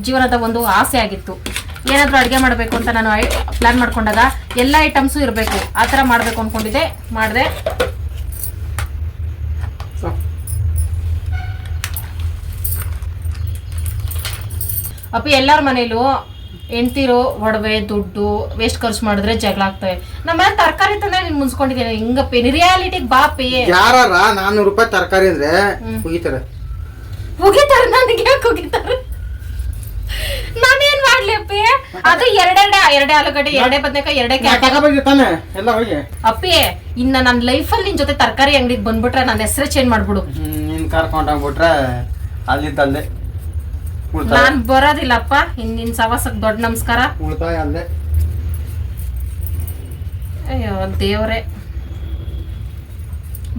ಜೀವನದ ಒಂದು ಆಸೆ ಆಗಿತ್ತು. ಏನಾದರೂ ಅಡುಗೆ ಮಾಡಬೇಕು ಅಂತ ನಾನು ಪ್ಲ್ಯಾನ್ ಮಾಡ್ಕೊಂಡಾಗ ಎಲ್ಲ ಐಟಮ್ಸು ಇರಬೇಕು, ಆ ಥರ ಮಾಡಬೇಕು ಅಂದ್ಕೊಂಡಿದ್ದೆ, ಮಾಡಿದೆ. ಅಪ್ಪಿ ಎಲ್ಲರ ಮನೇಲೂ ಹೆಂಡ್ತಿರು ಒಡವೆ ದುಡ್ಡು ವೇಸ್ಟ್ ಖರ್ಚು ಮಾಡಿದ್ರೆ ಜಗಳ ಆಗ್ತವೆ. ನಮ್ಮ ಮನೆ ತರಕಾರಿ ತಂದ್ರೆ ನೀನು ಮುನ್ಸ್ಕೊಂಡಿದ್ದೀನಿ. ಹಿಂಗಪ್ಪಿ ರಿಯಾಲಿಟಿಗೆ ಬಾಪಿ. ಯಾರ 400 ರೂಪಾಯಿ ತರಕಾರಿ ಅಂದ್ರೆ ಮುಗಿತಾರೆ. ನನಗೆ ಯಾಕೆ ಹೋಗಿತಾರೆ? ನಾನೇನ್ ಮಾಡ್ಲಿ ಅಪ್ಪಿ? ಅದು ಎರಡೇ ಆಲೂಗಡ್ಡೆ, 2 ಬದನೆಕಾಯಿ, 2 ಕ್ಯಾರೆಟ್. ಅಪ್ಪಿ ಇನ್ನ ನನ್ನ ಲೈಫಲ್ಲಿ ನಿನ್ ಜೊತೆ ತರಕಾರಿ ಅಂಗಡಿಗೆ ಬಂದ್ಬಿಟ್ರೆ ನನ್ನ ಹೆಸರೇ ಚೇಂಜ್ ಮಾಡ್ಬಿಡು. ನಿನ್ ಕರ್ಕೊಂಡೋಗ್ಬಿಟ್ರೆ ಅಲ್ಲಿದ್ದಲ್ಲೇ ನಾನ್ ಬರೋದಿಲ್ಲಪ್ಪ. ನಿನ್ ಸವಾಸಕ್ಕೆ ದೊಡ್ಡ ನಮಸ್ಕಾರ. ಉಳಿತಾಯ ಅಲ್ಲೇ. ಅಯ್ಯೋ ದೇವ್ರೆ.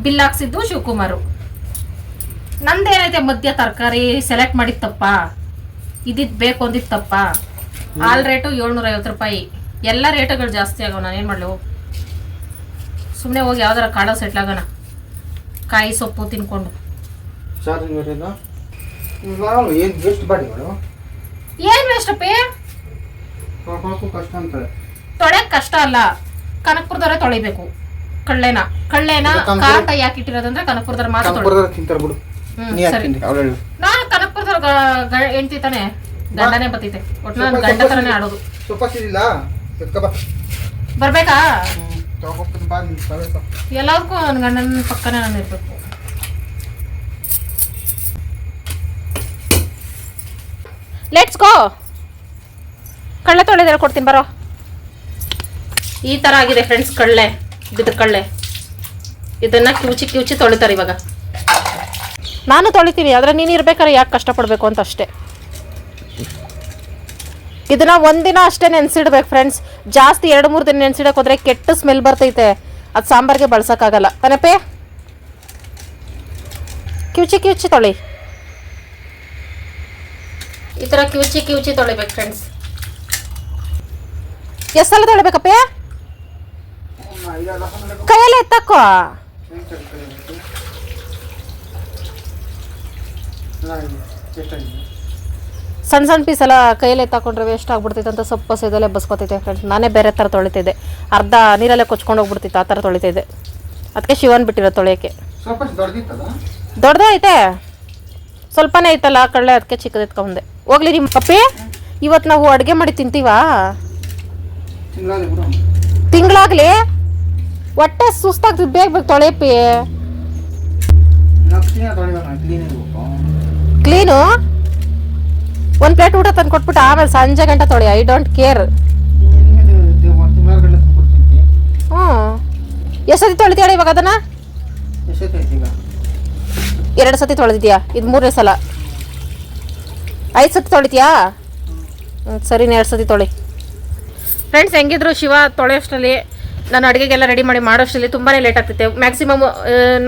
ಬಿಲ್ ಹಾಕ್ಸಿದ್ದು ಶಿವಕುಮಾರು. ನಂದೇನೈತೆ ಮಧ್ಯ ತರಕಾರಿ ಸೆಲೆಕ್ಟ್ ಮಾಡಿದ್ ತಪ್ಪ, ಇದಿದ್ ಬೇಕು ಅಂದಿದ್ ತಪ್ಪ. ಹಾಲ್ ರೇಟು 750 ರೂಪಾಯಿ. ಎಲ್ಲ ರೇಟುಗಳು ಜಾಸ್ತಿ ಆಗೋ. ನಾನು ಏನು ಮಾಡಲಿ? ಸುಮ್ಮನೆ ಹೋಗಿ ಯಾವ್ದಾರ ಕಾಡೋ ಸೆಟ್ಲ್ ಆಗೋಣ, ಕಾಯಿ ಸೊಪ್ಪು ತಿನ್ಕೊಂಡು. ಏನ್ ವೇಸ್ಟ್ ಬಾಡಿಗಳು? ಏನ್ ವೇಸ್ಟ್ ಅಪ್ಪಿ? ಕಷ್ಟ ಅಂತಾರೆ. ತೊಳೆಕ್ ಕಷ್ಟ ಅಲ್ಲ, ಕನಕಪುರದವರೇ ತೊಳಿಬೇಕು. ಕಳ್ಳೆನ ಕಾಟ ಯಾಕೆ ಇಟ್ಟಿರೋದಂದ್ರೆ ಕನಕಪುರದವ್ರು ಮಾತ್ರ ತಿಂತಾರೆ ಬಿಡು. ನಾನು ಕನಕಪುರದವ್ರ ಹೆಂಡ್ತಿ ತಾನೆ, ಗಂಡನೇ ಬತ್ತೈತೆ. ಒಟ್ಟು ನಾನು ಗಂಡ ತರನೇ ಆಡೋದು. ಬರ್ಬೇಕಾ? ಎಲ್ಲದಕ್ಕೂ ನನ್ನ ಗಂಡನ ಪಕ್ಕನೇ ನಾನು ಇರ್ಬೇಕು. Let's go. ಕಳ್ಳೆ ತೊಳೆದ್ರೆ ಕೊಡ್ತೀನಿ ಬರೋ. ಈ ಥರ ಆಗಿದೆ ಫ್ರೆಂಡ್ಸ್ ಕಳ್ಳೆ, ಬಿದ್ದ ಕಳ್ಳೆ. ಇದನ್ನು ಕಿವುಚಿ ತೊಳಿತಾರೆ ಇವಾಗ. ನಾನು ತೊಳಿತೀನಿ, ಆದರೆ ನೀನು ಇರ್ಬೇಕಾದ್ರೆ ಯಾಕೆ ಕಷ್ಟಪಡಬೇಕು ಅಂತ ಅಷ್ಟೇ. ಇದನ್ನು ಒಂದಿನ ಅಷ್ಟೇ ನೆನೆಸಿಡ್ಬೇಕು ಫ್ರೆಂಡ್ಸ್. ಜಾಸ್ತಿ 2-3 ದಿನ ನೆನೆಸಿಡಕ್ಕೆ ಹೋದ್ರೆ ಕೆಟ್ಟ ಸ್ಮೆಲ್ ಬರ್ತೈತೆ. ಅದು ಸಾಂಬಾರಿಗೆ ಬಳಸೋಕ್ಕಾಗಲ್ಲ ತಾನಪ್ಪೇ. ಕಿವುಚಿ ತೊಳಿ. ಈ ಥರ ಕಿವುಚಿ ತೊಳಿಬೇಕು ಫ್ರೆಂಡ್ಸ್. ಎಷ್ಟು ಸಲ ತೊಳಿಬೇಕಪ್ಪೇ? ಕೈಯಲ್ಲೇ ಎತ್ತಕ್ಕೋ. ಸಣ್ಣ ಪೀಸ್ ಎಲ್ಲ ಕೈಯಲ್ಲೇ ಎತ್ತಾಕೊಂಡ್ರೆ ವೇಸ್ಟ್ ಆಗ್ಬಿಡ್ತೈತೆ ಅಂತ ಸೊಪ್ಪು ಸೇದಲ್ಲೇ ಬಸ್ಕೊತೈತೆ ಫ್ರೆಂಡ್ಸ್. ನಾನೇ ಬೇರೆ ಥರ ತೊಳಿತಿದ್ದೆ, ಅರ್ಧ ನೀರಲ್ಲೇ ಕೊಚ್ಕೊಂಡು ಹೋಗ್ಬಿಡ್ತಿತ್ತು, ಆ ಥರ ತೊಳಿತಿದ್ದೆ. ಅದಕ್ಕೆ ಶಿವನ್ ಬಿಟ್ಟಿರೋ ತೊಳೆಯೋಕ್ಕೆ. ದೊಡ್ಡದೇ ಐತೆ, ಸ್ವಲ್ಪನೇ ಐತಲ್ಲ ಕಳ್ಳೆ, ಅದಕ್ಕೆ ಚಿಕ್ಕದು ಎತ್ಕೊಂಡೆ. ಹೋಗ್ಲಿ ನಿಮ್ಮ ಪಪ್ಪಿ, ಇವತ್ತು ನಾವು ಅಡುಗೆ ಮಾಡಿ ತಿಂತೀವಾ? ತಿಂಗಳಾಗ್ಲಿ, ಹೊಟ್ಟೆ ಸುಸ್ತಾಗ್ತದೆ. ಬೇಗ ತೊಳೆಯಪ್ಪಿ. ಕ್ಲೀನಾಗಿ ತೊಳಿಬೇಕು ಕ್ಲೀನಿಗೆ ಕ್ಲೀನು ಒಂದು ಪ್ಲೇಟ್ ಊಟ ತಂದು ಕೊಟ್ಬಿಟ್ಟು ಆಮೇಲೆ ಸಂಜೆ ಗಂಟೆ ತೊಳಿ. I don't care. ತಿಂಗಳಗಡೆ ಕೊಡ್ತೀನಿ. ಹ್ಞೂ ಎಷ್ಟು ಸತಿ ತೊಳಿತೀಯಾಳ ಇವಾಗ ಅದನ್ನು? ಎಷ್ಟೈತೆ ಈಗ? 2 ಸತಿ ತೊಳೆದಿದ್ಯಾ? ಇದು 3ನೇ ಸಲ. 5 ಸತಿ ತೊಳಿತೀಯಾ? ಸರಿನೇ, 2 ಸತಿ ತೊಳಿ. ಫ್ರೆಂಡ್ಸ್, ಹೆಂಗಿದ್ರು ಶಿವ ತೊಳೆಯೋಷ್ಟರಲ್ಲಿ ನಾನು ಅಡುಗೆಗೆಲ್ಲ ರೆಡಿ ಮಾಡಿ ಮಾಡೋಷ್ಟರಲ್ಲಿ ತುಂಬಾ ಲೇಟ್ ಆಗ್ತೈತೆ. ಮ್ಯಾಕ್ಸಿಮಮ್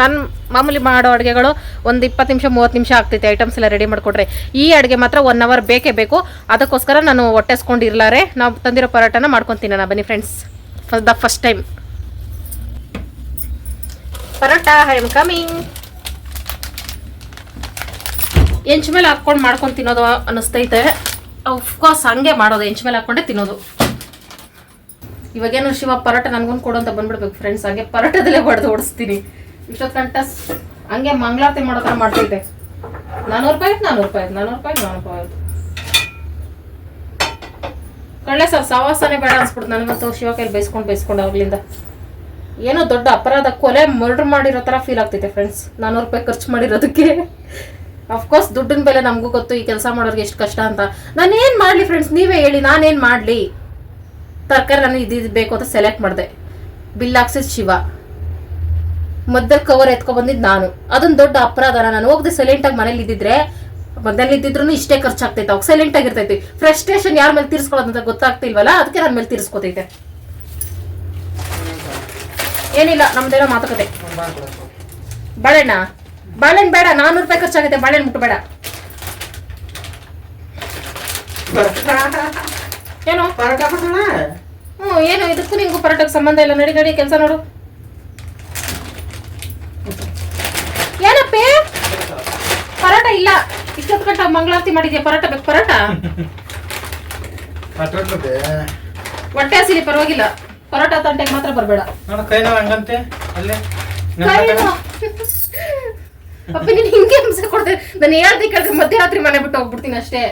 ನಾನು ಮಾಮೂಲಿ ಮಾಡೋ ಅಡುಗೆಗಳು ಒಂದು 20 ನಿಮಿಷ 30 ನಿಮಿಷ ಆಗ್ತೈತೆ ಐಟಮ್ಸ್ ಎಲ್ಲ ರೆಡಿ ಮಾಡಿಕೊಟ್ರೆ. ಈ ಅಡುಗೆ ಮಾತ್ರ 1 ಅವರ್ ಬೇಕೇ ಬೇಕು. ಅದಕ್ಕೋಸ್ಕರ ನಾನು ಹೊಟ್ಟೆಸ್ಕೊಂಡಿರ್ಲಾರೆ ನಾವು ತಂದಿರೋ ಪರೋಟನ ಮಾಡ್ಕೊತೀನಿ. ನಾನು ಬನ್ನಿ friends, first time parotta. I am coming. ಹೆಂಚ ಮೇಲೆ ಹಾಕ್ಕೊಂಡು ಮಾಡ್ಕೊಂಡು ತಿನ್ನೋದು ಅನ್ನಿಸ್ತೈತೆ. ಅಫ್ಕೋರ್ಸ್ ಹಂಗೆ ಮಾಡೋದು, ಹೆಂಚ ಮೇಲೆ ಹಾಕ್ಕೊಂಡೆ ತಿನ್ನೋದು. ಇವಾಗೇನು ಶಿವ ಪರೋಟ ನನಗೊಂದು ಕೊಡು ಅಂತ ಬಂದ್ಬಿಡ್ಬೇಕು ಫ್ರೆಂಡ್ಸ್. ಹಾಗೆ ಪರೋಟದಲ್ಲೇ ಹೊಡೆದು ಓಡಿಸ್ತೀನಿ. ಇಷ್ಟೊತ್ತು ಗಂಟ ಹಂಗೆ ಮಂಗಳಾರತಿ ಮಾಡೋ ಥರ ಮಾಡ್ತೈತೆ. 400 ರೂಪಾಯಿ, 400 ರೂಪಾಯಿ, 400 ರೂಪಾಯಿ, 400 ರೂಪಾಯಿ. ಕಳ್ಳೆ ಸರ್ ಸವಾಸನೆ ಬೇಡ ಅನ್ಸ್ಬಿಡ್ತು ನನಗಂತೂ. ಶಿವ ಕೈಲಿ ಬೈಸ್ಕೊಂಡು ಅವ್ರಿಂದ ಏನೋ ದೊಡ್ಡ ಅಪರಾಧ, ಕೊಲೆ ಮರ್ಡರ್ ಮಾಡಿರೋ ಥರ ಫೀಲ್ ಆಗ್ತೈತೆ ಫ್ರೆಂಡ್ಸ್. 400 ರೂಪಾಯಿ ಖರ್ಚು ಮಾಡಿರೋದಕ್ಕೆ. ಅಫ್ಕೋರ್ಸ್ ದುಡ್ಡಿನ ಬೆಲೆ ನಮಗೂ ಗೊತ್ತು, ಈ ಕೆಲಸ ಮಾಡೋರಿಗೆ ಎಷ್ಟು ಕಷ್ಟ ಅಂತ. ನಾನೇನು ಮಾಡಲಿ ಫ್ರೆಂಡ್ಸ್, ನೀವೇ ಹೇಳಿ, ನಾನೇನು ಮಾಡಲಿ? ತರಕಾರಿ ನಾನು ಇದು ಬೇಕು ಅಂತ ಸೆಲೆಕ್ಟ್ ಮಾಡಿದೆ. ಬಿಲ್ ಹಾಕ್ಸಿದ್ ಶಿವ, ಮಧ್ಯದಲ್ಲಿ ಕವರ್ ಎತ್ಕೊಬಂದಿದ್ದು ನಾನು. ಅದೊಂದು ದೊಡ್ಡ ಅಪರಾಧನ. ನಾನು ಹೋಗದೆ ಸೈಲೆಂಟಾಗಿ ಮನೇಲಿ ಇದ್ದಿದ್ರೆ, ಮನೇಲಿ ಇದ್ದಿದ್ರು ಇಷ್ಟೇ ಖರ್ಚಾಗ್ತೈತೆ. ಅವಾಗ ಸೈಲೆಂಟ್ ಆಗಿರ್ತೈತಿ. ಫ್ರಸ್ಟ್ರೇಷನ್ ಯಾರ ಮೇಲೆ ತೀರ್ಸ್ಕೊಳ್ಳೋದು ಅಂತ ಗೊತ್ತಾಗ್ತಿಲ್ವಲ್ಲ, ಅದಕ್ಕೆ ನನ್ನ ಮೇಲೆ ತೀರ್ಸ್ಕೊತೈತೆ. ಏನಿಲ್ಲ, ನಮ್ದೇನೋ ಮಾತುಕತೆ. ಬಾಳೆಹಣ್ಣ ಬೇಡ, 400 ರೂಪಾಯಿ ಖರ್ಚಾಗೈತೆ. ಬಾಳೆಹಣ್ಣು ಮುಟ್ಟಬೇಡ. ಏನೋ ಪರೋಟ ಕೊಡ್ತಾನ? ಏನು ಇದಕ್ಕೂ ನಿಂಗೂ ಪರೋಟಕ್ಕೆ ಸಂಬಂಧ ಇಲ್ಲ. ನಡಿ ಕೆಲಸ ನೋಡು. ಏನಪ್ಪೇ ಪರೋಟ ಇಲ್ಲ? ಇಷ್ಟೊತ್ತು ಗಂಟೆ ಮಂಗಳಾರತಿ ಮಾಡಿದ್ಯಾ? ಪರೋಟ ಬೇಕು? ಪರೋಟ ಹೊಟ್ಟೆ ಹಸಿಲಿ ಪರವಾಗಿಲ್ಲ, ಪರೋಟ ತಂಟೆಗೆ ಮಾತ್ರ ಬರಬೇಡ. ಅಪ್ಪ ನೀನು ಹಿಂಗೆ ಹಿಂಸೆ ಕೊಡ್ತೇವೆ. ನಾನು ಹೇಳ್ದೆ ಕೇಳಿದ್ರೆ ಮಧ್ಯರಾತ್ರಿ ಮನೆ ಬಿಟ್ಟು ಹೋಗ್ಬಿಡ್ತೀನಿ ಅಷ್ಟೇ.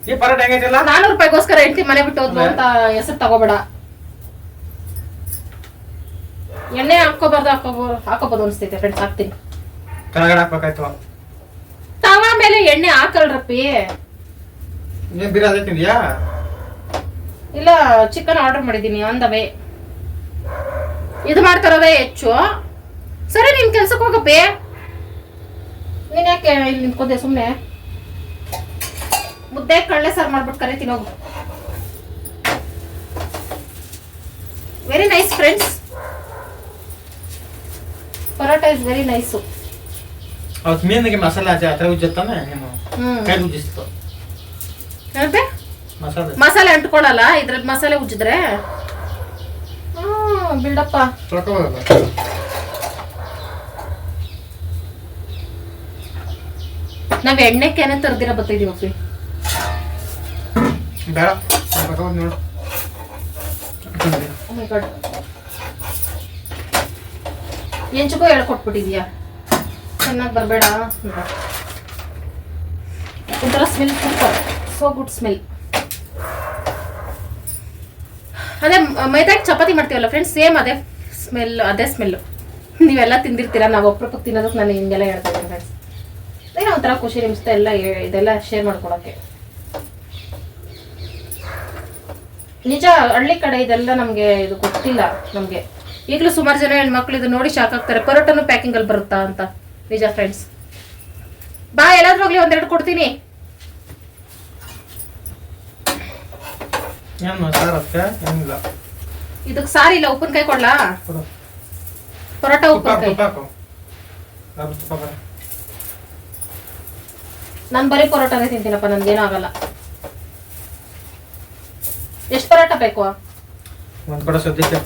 400 ರೂಪಾಯಿಗೋಸ್ಕರ ಹೆಂಡತಿ ಮನೆ ಬಿಟ್ಟು ಹೋದ್ಲು ಅಂತ ಹೆಸರು ತಗೋಬೇಡ. ಎಣ್ಣೆ ಹಾಕೋಬೋದು ಅನಿಸ್ತೈತೆ ಫ್ರೆಂಡ್ಸ್. ಹಾಕ್ತೀನಿ. ತವಾ ಮೇಲೆ ಎಣ್ಣೆ ಹಾಕಲ್ರಪ್ಪಿ. ಇಲ್ಲ, ಚಿಕನ್ ಆರ್ಡರ್ ಮಾಡಿದ್ದೀನಿ ಆನ್ ದ ವೇ. ಇದು ಮಾಡ್ತಾರೋದೇ ಹೆಚ್ಚು. ಸರಿ, ನೀನ್ ಕೆಲ್ಸಕ್ಕೆ ಹೋಗಪ್ಪಿ. ನೀನ್ ಯಾಕೆ ಇಲ್ಲಿ ನಿಂತ್ಕೊಂಡೆ ಸುಮ್ಮನೆ? ಮುದ್ದೆ ಕಳ್ಳೆ ಸಾರು ಮಾಡ್ಬಿಟ್ಟು ಕರಿತೀನಿ ಹೋಗು. Very nice friends, parotta is very nice. ಮೀನಿಗೆ ಮಸಾಲೆ ಹತ್ರ ಉಜ್ಜತ್ತಾನೆ ಕೈ ಉಜ್ಜಿಸ್ತು. ಮಸಾಲೆ ಅಂಟ್ಕೊಳ್ಳಲ್ಲ ಇದ್ರಲ್ಲಿ. ಮಸಾಲೆ ಉಜ್ಜಿದ್ರೆ ಬಿಲ್ಡಪ್ಪ. ನಾವ್ ಎಣ್ಣೆಕೇನೆ ತರ್ದಿರ ಬತ್ತಿದೀವಿ. ಬೇಡ ಎಂಚಕ್ಕೂ ಹೇಳ್ಕೊಟ್ಬಿಟ್ಟಿದ್ಯಾ, ಚೆನ್ನಾಗಿ ಬರಬೇಡ. ಒಂಥರ smell, super, so good smell. ಅದೇ ಮೈದಾಗಿ ಚಪಾತಿ ಮಾಡ್ತೀವಲ್ಲ ಫ್ರೆಂಡ್ಸ್, ಸೇಮ್ ಅದೇ ಸ್ಮೆಲ್, ಅದೇ ಸ್ಮೆಲ್ಲು. ನೀವೆಲ್ಲ ತಿಂದಿರ್ತೀರಾ, ನಾವು ಒಬ್ಬೊಬ್ಬಕ್ಕೆ ತಿನ್ನೋದಕ್ಕೆ ನಾನು ಹಿಂಗೆಲ್ಲ ಹೇಳ್ತಾ ಇದ್ದೀನಿ ಫ್ರೆಂಡ್ಸ್. ಏನೋ ಒಂಥರ ಖುಷಿ ನಿಮಿಸ್ತಾ ಎಲ್ಲ ಇದೆಲ್ಲ ಶೇರ್ ಮಾಡ್ಕೊಳಕ್ಕೆ. ನಿಜ ಹಳ್ಳಿ ಕಡೆ ಇದೆಲ್ಲ ನಮಗೆ ಇದು ಗೊತ್ತಿಲ್ಲ. ನಮಗೆ ಈಗಲೂ ಸುಮಾರು ಜನ ಹೆಣ್ಮಕ್ಳು ಇದು ನೋಡಿ ಶಾಕ್ ಆಗ್ತಾರೆ, ಪರೋಟನು ಪ್ಯಾಕಿಂಗ್ ಅಲ್ಲಿ ಬರುತ್ತಾ ಅಂತ. ನಿಜ ಫ್ರೆಂಡ್ಸ್. ಬಾ, ಎಲ್ಲಾದ್ರೂ ಹೋಗ್ಲಿ, 1-2 ಕೊಡ್ತೀನಿ. ಇದಕ್ಕೆ ಸಾರಿ ಇಲ್ಲ, ಉಪ್ಪಿನಕಾಯಿ ಕೊಡ್ಲಾ? ಪರೋಟ ಉಪ್ಪಿನಕಾಯಿ. ನಾನು ಬರೀ ಪರೋಟನೇ ತಿಂತೀನಪ್ಪ, ನನ್ಗೇನೂ ಆಗಲ್ಲ. ಎಷ್ಟು ಪರೋಟ ಬೇಕು? ಒಂದು ಕಡೆ ಸದ್ಯಕ್ಕೆ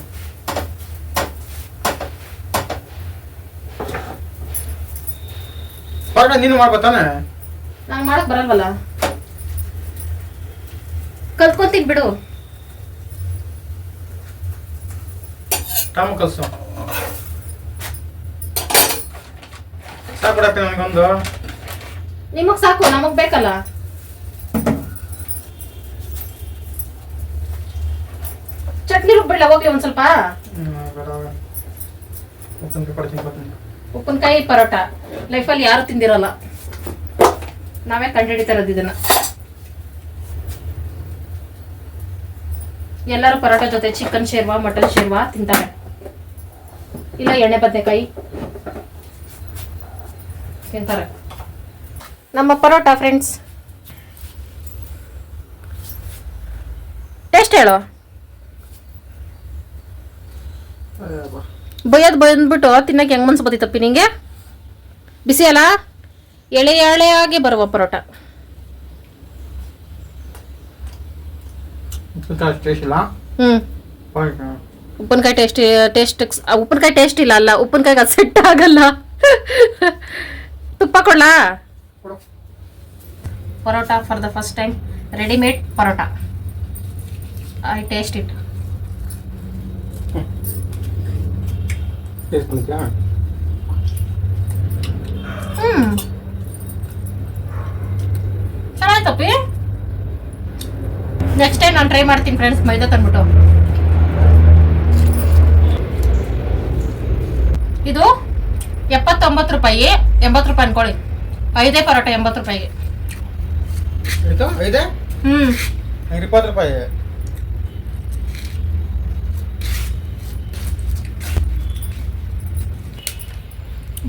ಪರೋಟ ನೀನು ಮಾಡ್ಕೊತಾನೆ. ನಂಗೆ ಮಾಡಕ್ ಬರಲ್ವಲ್ಲ, ಕಲ್ತ್ಕೊಂತೀನಿ ಬಿಡು. ಕಾಮ ಕಲ್ಸು. ಸಾಕು ನನಗೊಂದು. ನಿಮಗ್ ಸಾಕು, ನಮಗ್ ಬೇಕಲ್ಲ. ಚಟ್ನಿ ರುಬ್ಬಿಡ್ಲ ಹೋಗ್ಲಿ ಒಂದ್ ಸ್ವಲ್ಪ? ಉಪ್ಪಿನಕಾಯಿ ಪರೋಟ ಲೈಫಲ್ಲಿ ಯಾರು ತಿಂದಿರಲ್ಲ, ನಾವೇ ಕಂಡುಹಿಡಿತಾ ಇರೋದು ಇದನ್ನ. ಎಲ್ಲರೂ ಪರೋಟ ಜೊತೆ ಚಿಕನ್ ಶೇರ್ವಾ, ಮಟನ್ ಶೇರ್ವಾ ತಿಂತಾರೆ, ಇಲ್ಲ ಎಣ್ಣೆ ಬದನೆಕಾಯಿ ತಿಂತಾರೆ. ನಮ್ಮ ಪರೋಟ ಫ್ರೆಂಡ್ಸ್ ಟೇಸ್ಟ್ ಹೇಳು. ಬೈದ್ಬಿಟ್ಟು ತಿನ್ನಕ್ಕೆ ಹೆಂಗ್ ಮನ್ಸು ಬತ್ತಪ್ಪಿ ನಿಂಗೆ? ಬಿಸಿ ಅಲ್ಲ, ಎಳೆ ಎಳೆಯಾಗಿ ಬರುವ ಪರೋಟ. ಉಪ್ಪಿನಕಾಯಿ ಉಪ್ಪಿನಕಾಯಿ ಟೇಸ್ಟ್ ಇಲ್ಲ ಅಲ್ಲ, ಉಪ್ಪಿನಕಾಯಿಗೆ ಅದು ಸೆಟ್ ಆಗಲ್ಲ. ತುಪ್ಪ ಕೊಡ್ಲಾ? Parotta for the first time, readymade parotta. I taste it. ಚೆನ್ನಾಯ್ತಪ್ಪಿ. ನೆಕ್ಸ್ಟ್ ಟೈಮ್ ನಾನು ಟ್ರೈ ಮಾಡ್ತೀನಿ ಫ್ರೆಂಡ್ಸ್, ಮೈದಾ ತಂದ್ಬಿಟ್ಟು. ಇದು 79 ರೂಪಾಯಿ, 80 ರೂಪಾಯಿ ಅನ್ಕೊಳ್ಳಿ. 5 ಪರೋಟ 80 ರೂಪಾಯಿಗೆ. 20 ರೂಪಾಯಿ.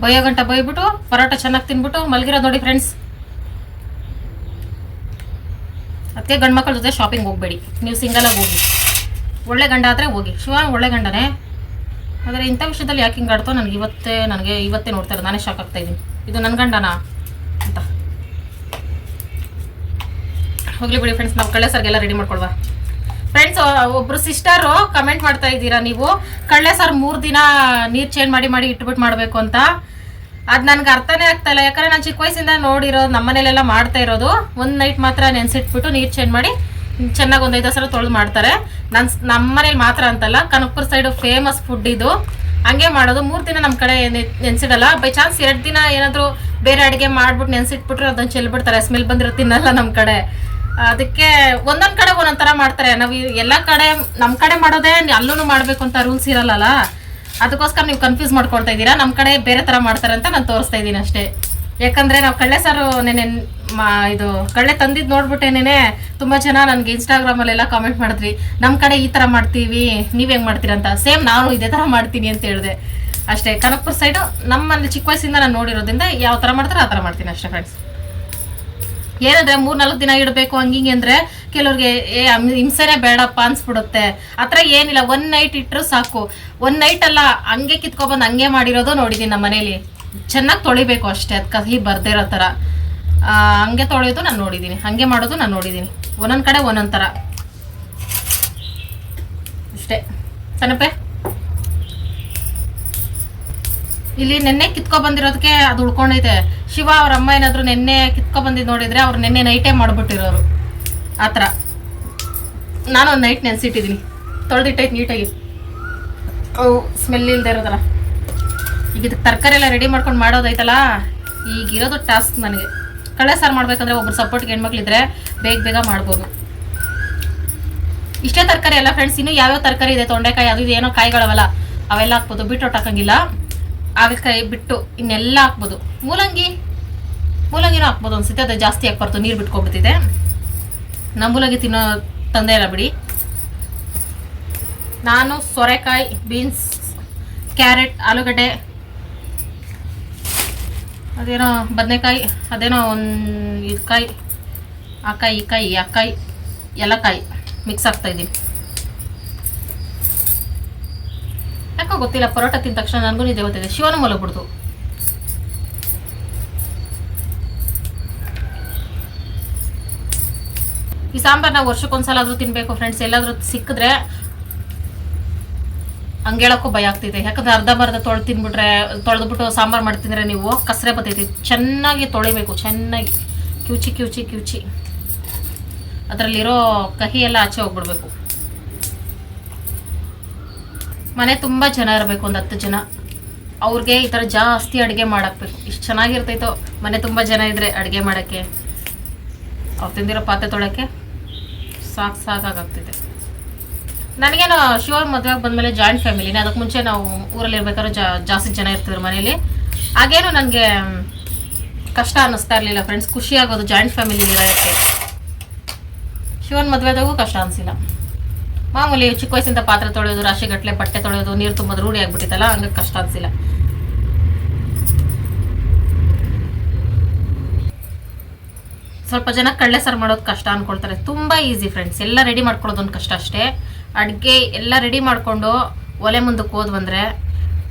ಬಯ್ಯೋ ಗಂಟ ಬೈಬಿಟ್ಟು ಪರೋಟ ಚೆನ್ನಾಗಿ ತಿನ್ಬಿಟ್ಟು ಮಲಗಿರೋದು ನೋಡಿ ಫ್ರೆಂಡ್ಸ್. ಅದಕ್ಕೆ ಗಂಡು ಮಕ್ಕಳ ಜೊತೆ ಶಾಪಿಂಗ್ ಹೋಗ್ಬೇಡಿ, ನೀವು ಸಿಂಗಲಾಗಿ ಹೋಗಿ. ಒಳ್ಳೆ ಗಂಡ ಆದರೆ ಹೋಗಿ, ಶಿವ ಒಳ್ಳೆ ಗಂಡನೇ. ಆದರೆ ಇಂಥ ವಿಷಯದಲ್ಲಿ ಯಾಕೆ ಹಿಂಗೆ ಆಡ್ತೋ ನನಗೆ ಇವತ್ತೇ ನೋಡ್ತಾರೆ, ನಾನೇ ಶಾಕ್ ಆಗ್ತಾ ಇದ್ದೀನಿ. ಇದು ನನ್ನ ಗಂಡನಾ ಅಂತ. ಹೋಗ್ಲಿ ಬಿಡಿ ಫ್ರೆಂಡ್ಸ್, ನಾವು ಕಳ್ಳೆ ಸಾರಿಗೆಲ್ಲ ರೆಡಿ ಮಾಡ್ಕೊಳ್ವಾ. ಫ್ರೆಂಡ್ಸ್, ಒಬ್ರು ಸಿಸ್ಟರು ಕಮೆಂಟ್ ಮಾಡ್ತಾ ಇದ್ದೀರಾ ನೀವು, ಕಳ್ಳೆ ಸಾರು 3 ದಿನ ನೀರು ಚೇಂಜ್ ಮಾಡಿ ಇಟ್ಬಿಟ್ಟು ಮಾಡಬೇಕು ಅಂತ. ಅದು ನನಗೆ ಅರ್ಥನೇ ಆಗ್ತಾ ಇಲ್ಲ. ಯಾಕಂದರೆ ನಾನು ಚಿಕ್ಕ ವಯಸ್ಸಿಂದ ನೋಡಿರೋದು, ನಮ್ಮ ಮನೇಲೆಲ್ಲ ಮಾಡ್ತಾ ಇರೋದು, ಒಂದು ನೈಟ್ ಮಾತ್ರ ನೆನೆಸಿಟ್ಬಿಟ್ಟು ನೀರು ಚೇಂಜ್ ಮಾಡಿ ಚೆನ್ನಾಗಿ ಒಂದು 5 ಸಲ ತೊಳೆದು ಮಾಡ್ತಾರೆ. ನಮ್ಮ ಮನೇಲಿ ಮಾತ್ರ ಅಂತಲ್ಲ, ಕನಕಪುರ ಸೈಡು ಫೇಮಸ್ ಫುಡ್ ಇದು. ಹಂಗೆ ಮಾಡೋದು. 3 ದಿನ ನಮ್ಮ ಕಡೆ ನೆನೆಸಿಡಲ್ಲ. ಬೈ ಚಾನ್ಸ್ 2 ದಿನ ಏನಾದರೂ ಬೇರೆ ಅಡುಗೆ ಮಾಡ್ಬಿಟ್ಟು ನೆನೆಸಿಟ್ಬಿಟ್ರೆ ಅದನ್ನು ಚೆಲ್ಬಿಡ್ತಾರೆ, ಸ್ಮೆಲ್ ಬಂದಿರೋ ತಿನ್ನಲ್ಲ ನಮ್ಮ ಕಡೆ. ಅದಕ್ಕೆ ಒಂದೊಂದು ಕಡೆ ಒಂದೊಂದು ಥರ ಮಾಡ್ತಾರೆ. ನಾವು ಎಲ್ಲ ಕಡೆ ನಮ್ಮ ಕಡೆ ಮಾಡೋದೇ ಅಲ್ಲೂ ಮಾಡಬೇಕು ಅಂತ ರೂಲ್ಸ್ ಇರಲ್ಲ. ಅದಕ್ಕೋಸ್ಕರ ನೀವು ಕನ್ಫ್ಯೂಸ್ ಮಾಡ್ಕೊಳ್ತಾ ಇದ್ದೀರಾ. ನಮ್ಮ ಕಡೆ ಬೇರೆ ಥರ ಮಾಡ್ತಾರೆ ಅಂತ ನಾನು ತೋರಿಸ್ತಾ ಇದ್ದೀನಿ ಅಷ್ಟೇ. ಯಾಕಂದರೆ ನಾವು ಕಳ್ಳೆ ಸಾರು ಇದು ಕಳ್ಳೆ ತಂದಿದ್ದು ನೋಡ್ಬಿಟ್ಟೇನೆ ತುಂಬ ಜನ ನನಗೆ ಇನ್ಸ್ಟಾಗ್ರಾಮಲ್ಲೆಲ್ಲ ಕಾಮೆಂಟ್ ಮಾಡಿದ್ರಿ, ನಮ್ಮ ಕಡೆ ಈ ಥರ ಮಾಡ್ತೀವಿ, ನೀವು ಹೆಂಗೆ ಮಾಡ್ತೀರಂತ. ಸೇಮ್ ನಾನು ಇದೇ ಥರ ಮಾಡ್ತೀನಿ ಅಂತ ಹೇಳಿದೆ ಅಷ್ಟೇ. ಕನಕಪುರ ಸೈಡು ನಮ್ಮಲ್ಲಿ ಚಿಕ್ಕ ವಯಸ್ಸಿಂದ ನಾನು ನೋಡಿರೋದ್ರಿಂದ ಯಾವ ಥರ ಮಾಡ್ತಾರೆ ಆ ಥರ ಮಾಡ್ತೀನಿ ಅಷ್ಟೇ ಫ್ರೆಂಡ್ಸ್. ಏನಂದ್ರೆ 3-4 ದಿನ ಇಡಬೇಕು ಹಂಗಿಂಗೆ ಅಂದರೆ ಕೆಲವ್ರಿಗೆ ಹಿಂಸೆನೇ ಬೇಡಪ್ಪ ಅನ್ಸ್ಬಿಡುತ್ತೆ. ಆ ಥರ ಏನಿಲ್ಲ, 1 ನೈಟ್ ಇಟ್ಟರು ಸಾಕು. 1 ನೈಟ್ ಅಲ್ಲ, ಹಂಗೆ ಕಿತ್ಕೊಬಂದು ಹಂಗೆ ಮಾಡಿರೋದು ನೋಡಿದ್ದೀನಿ ನಮ್ಮ ಮನೇಲಿ. ಚೆನ್ನಾಗಿ ತೊಳಿಬೇಕು ಅಷ್ಟೇ, ಅದು ಕಹಿ ಬರ್ದೇ ಇರೋ ಥರ ಹಂಗೆ ತೊಳೆಯೋದು ನಾನು ನೋಡಿದ್ದೀನಿ, ಹಂಗೆ ಮಾಡೋದು ನಾನು ನೋಡಿದ್ದೀನಿ. ಒಂದೊಂದು ಕಡೆ ಒಂದೊಂದು ಥರ ಅಷ್ಟೇ. ಸನಪೆ ಇಲ್ಲಿ ನೆನ್ನೆ ಕಿತ್ಕೊಬಂದಿರೋದಕ್ಕೆ ಅದು ಉಳ್ಕೊಂಡೈತೆ. ಶಿವ ಅವ್ರ ಅಮ್ಮ ಏನಾದರೂ ನೆನ್ನೆ ಕಿತ್ಕೊಬಂದಿದ್ದು ನೋಡಿದರೆ ಅವ್ರು ನೆನ್ನೆ ನೈಟೇ ಮಾಡಿಬಿಟ್ಟಿರೋರು ಆ ಥರ. ನಾನು ಒಂದು ನೈಟ್ ನೆನೆಸಿಟ್ಟಿದ್ದೀನಿ, ತೊಳೆದಿಟ್ಟೈತೆ ನೀಟಾಗಿ, ಅವು ಸ್ಮೆಲ್ ಇಲ್ಲದೆ ಇರೋದಲ್ಲ. ಈಗ ಇದಕ್ಕೆ ತರಕಾರಿ ಎಲ್ಲ ರೆಡಿ ಮಾಡ್ಕೊಂಡು ಮಾಡೋದೈತಲ್ಲ, ಈಗಿರೋದು ಟಾಸ್ಕ್ ನನಗೆ. ಕಳ್ಳೆ ಸಾರು ಮಾಡ್ಬೇಕಂದ್ರೆ ಒಬ್ರು ಸಪೋರ್ಟ್ಗೆ ಹೆಣ್ಮಕ್ಳಿದ್ರೆ ಬೇಗ ಮಾಡ್ಬೋದು. ಇಷ್ಟೇ ತರಕಾರಿ ಎಲ್ಲ ಫ್ರೆಂಡ್ಸ್. ಇನ್ನೂ ಯಾವ್ಯಾವ ತರಕಾರಿ ಇದೆ, ತೊಂಡೆಕಾಯಿ ಅದು ಇದು ಏನೋ ಕಾಯಿಗಳವಲ್ಲ, ಅವೆಲ್ಲ ಹಾಕ್ಬೋದು. ಬೀಟ್ರೋಟ್ ಹಾಕಂಗಿಲ್ಲ, ಹಾಗಲಕಾಯಿ ಬಿಟ್ಟು ಇನ್ನೆಲ್ಲ ಹಾಕ್ಬೋದು. ಮೂಲಂಗಿನೂ ಹಾಕ್ಬೋದು ಅನ್ಸುತ್ತೆ, ಅದು ಜಾಸ್ತಿ ಹಾಕ್ಬಾರ್ದು, ನೀರು ಬಿಟ್ಕೊಬಿಡ್ತಿದೆ. ನಮ್ಮ ಮೂಲಂಗಿ ತಿನ್ನೋ ತಂದೆ ಇಲ್ಲ ಬಿಡಿ. ನಾನು ಸೋರೆಕಾಯಿ, ಬೀನ್ಸ್, ಕ್ಯಾರೆಟ್, ಆಲೂಗಡ್ಡೆ, ಅದೇನೋ ಬದನೆಕಾಯಿ, ಅದೇನೋ ಒಂದು ಇದು ಕಾಯಿ, ಆ ಕಾಯಿ ಎಲ್ಲ ಕಾಯಿ ಮಿಕ್ಸ್ ಆಗ್ತಾಯಿದ್ದೀನಿ. ಯಾಕೋ ಗೊತ್ತಿಲ್ಲ, ಪರೋಟ ತಿಂದ ತಕ್ಷಣ ನನಗೂ ನಿದ್ದೆ ಗೊತ್ತಿದೆ. ಶಿವನು ಮಲಗ್ಬಿಡ್ತು. ಈ ಸಾಂಬಾರು ನಾವು ವರ್ಷಕ್ಕೊಂದ್ಸಲ ಆದರೂ ತಿನ್ನಬೇಕು ಫ್ರೆಂಡ್ಸ್. ಎಲ್ಲಾದರೂ ಸಿಕ್ಕಿದ್ರೆ ಹಂಗೇಳಕ್ಕೂ ಭಯ ಆಗ್ತೈತೆ. ಯಾಕಂದ್ರೆ ಅರ್ಧಂಬರ್ಧ ತೊಳೆದ್ಬಿಟ್ಟು ಸಾಂಬಾರು ಮಾಡ್ತಿದ್ರೆ ನೀವು ಕಸರೆ ಬರ್ತೈತಿ. ಚೆನ್ನಾಗಿ ತೊಳಿಬೇಕು, ಚೆನ್ನಾಗಿ ಕಿವುಚಿ ಅದರಲ್ಲಿರೋ ಕಹಿ ಎಲ್ಲ ಆಚೆ ಹೋಗ್ಬಿಡ್ಬೇಕು. ಮನೆ ತುಂಬ ಜನ ಇರಬೇಕು, ಒಂದು 10 ಜನ. ಅವ್ರಿಗೆ ಈ ಥರ ಜಾಸ್ತಿ ಅಡುಗೆ ಮಾಡಾಕ್ಬೇಕು. ಇಷ್ಟು ಚೆನ್ನಾಗಿರ್ತೈತೋ ಮನೆ ತುಂಬ ಜನ ಇದ್ದರೆ ಅಡುಗೆ ಮಾಡೋಕ್ಕೆ, ಅವ್ರು ತಿಂದಿರೋ ಪಾತ್ರೆ ತೊಳೋಕ್ಕೆ ಸಾಕಾಗ್ತೈತೆ. ನನಗೇನು ಶಿವ ಮದುವೆಗೆ ಬಂದಮೇಲೆ ಜಾಯಿಂಟ್ ಫ್ಯಾಮಿಲಿನೇ. ಅದಕ್ಕೆ ಮುಂಚೆ ನಾವು ಊರಲ್ಲಿ ಇರ್ಬೇಕಾದ್ರೆ ಜಾಸ್ತಿ ಜನ ಇರ್ತಿದ್ರು ಮನೇಲಿ. ಹಾಗೇನು ನನಗೆ ಕಷ್ಟ ಅನ್ನಿಸ್ತಾ ಇರಲಿಲ್ಲ ಫ್ರೆಂಡ್ಸ್. ಖುಷಿ ಆಗೋದು ಜಾಯಿಂಟ್ ಫ್ಯಾಮಿಲಿಲಿ ಇರೋಕ್ಕೆ. ಶಿವನ್ ಮದುವೆದಾಗೂ ಕಷ್ಟ ಅನಿಸಿಲ್ಲ. ಮಾಮೂಲಿ ಚಿಕ್ಕ ವಯಸ್ಸಿಂದ ಪಾತ್ರೆ ತೊಳೆಯೋದು, ರಾಶಿಗಟ್ಟಲೆ ಬಟ್ಟೆ ತೊಳೆಯೋದು, ನೀರು ತುಂಬೋದು ರೂಢಿ ಆಗ್ಬಿಟ್ಟಿತ್ತಲ್ಲ, ಹಂಗಾಗಿ ಕಷ್ಟ ಅನಿಸಿಲ್ಲ. ಸ್ವಲ್ಪ ಜನ ಕಳ್ಳೆ ಸಾರು ಮಾಡೋದು ಕಷ್ಟ ಅನ್ಕೊಳ್ತಾರೆ. ತುಂಬ ಈಸಿ ಫ್ರೆಂಡ್ಸ್. ಎಲ್ಲ ರೆಡಿ ಮಾಡ್ಕೊಳ್ಳೋದು ಒಂದು ಕಷ್ಟ ಅಷ್ಟೇ. ಅಡುಗೆ ಎಲ್ಲ ರೆಡಿ ಮಾಡಿಕೊಂಡು ಒಲೆ ಮುಂದಕ್ಕೆ ಹೋದ್ ಬಂದರೆ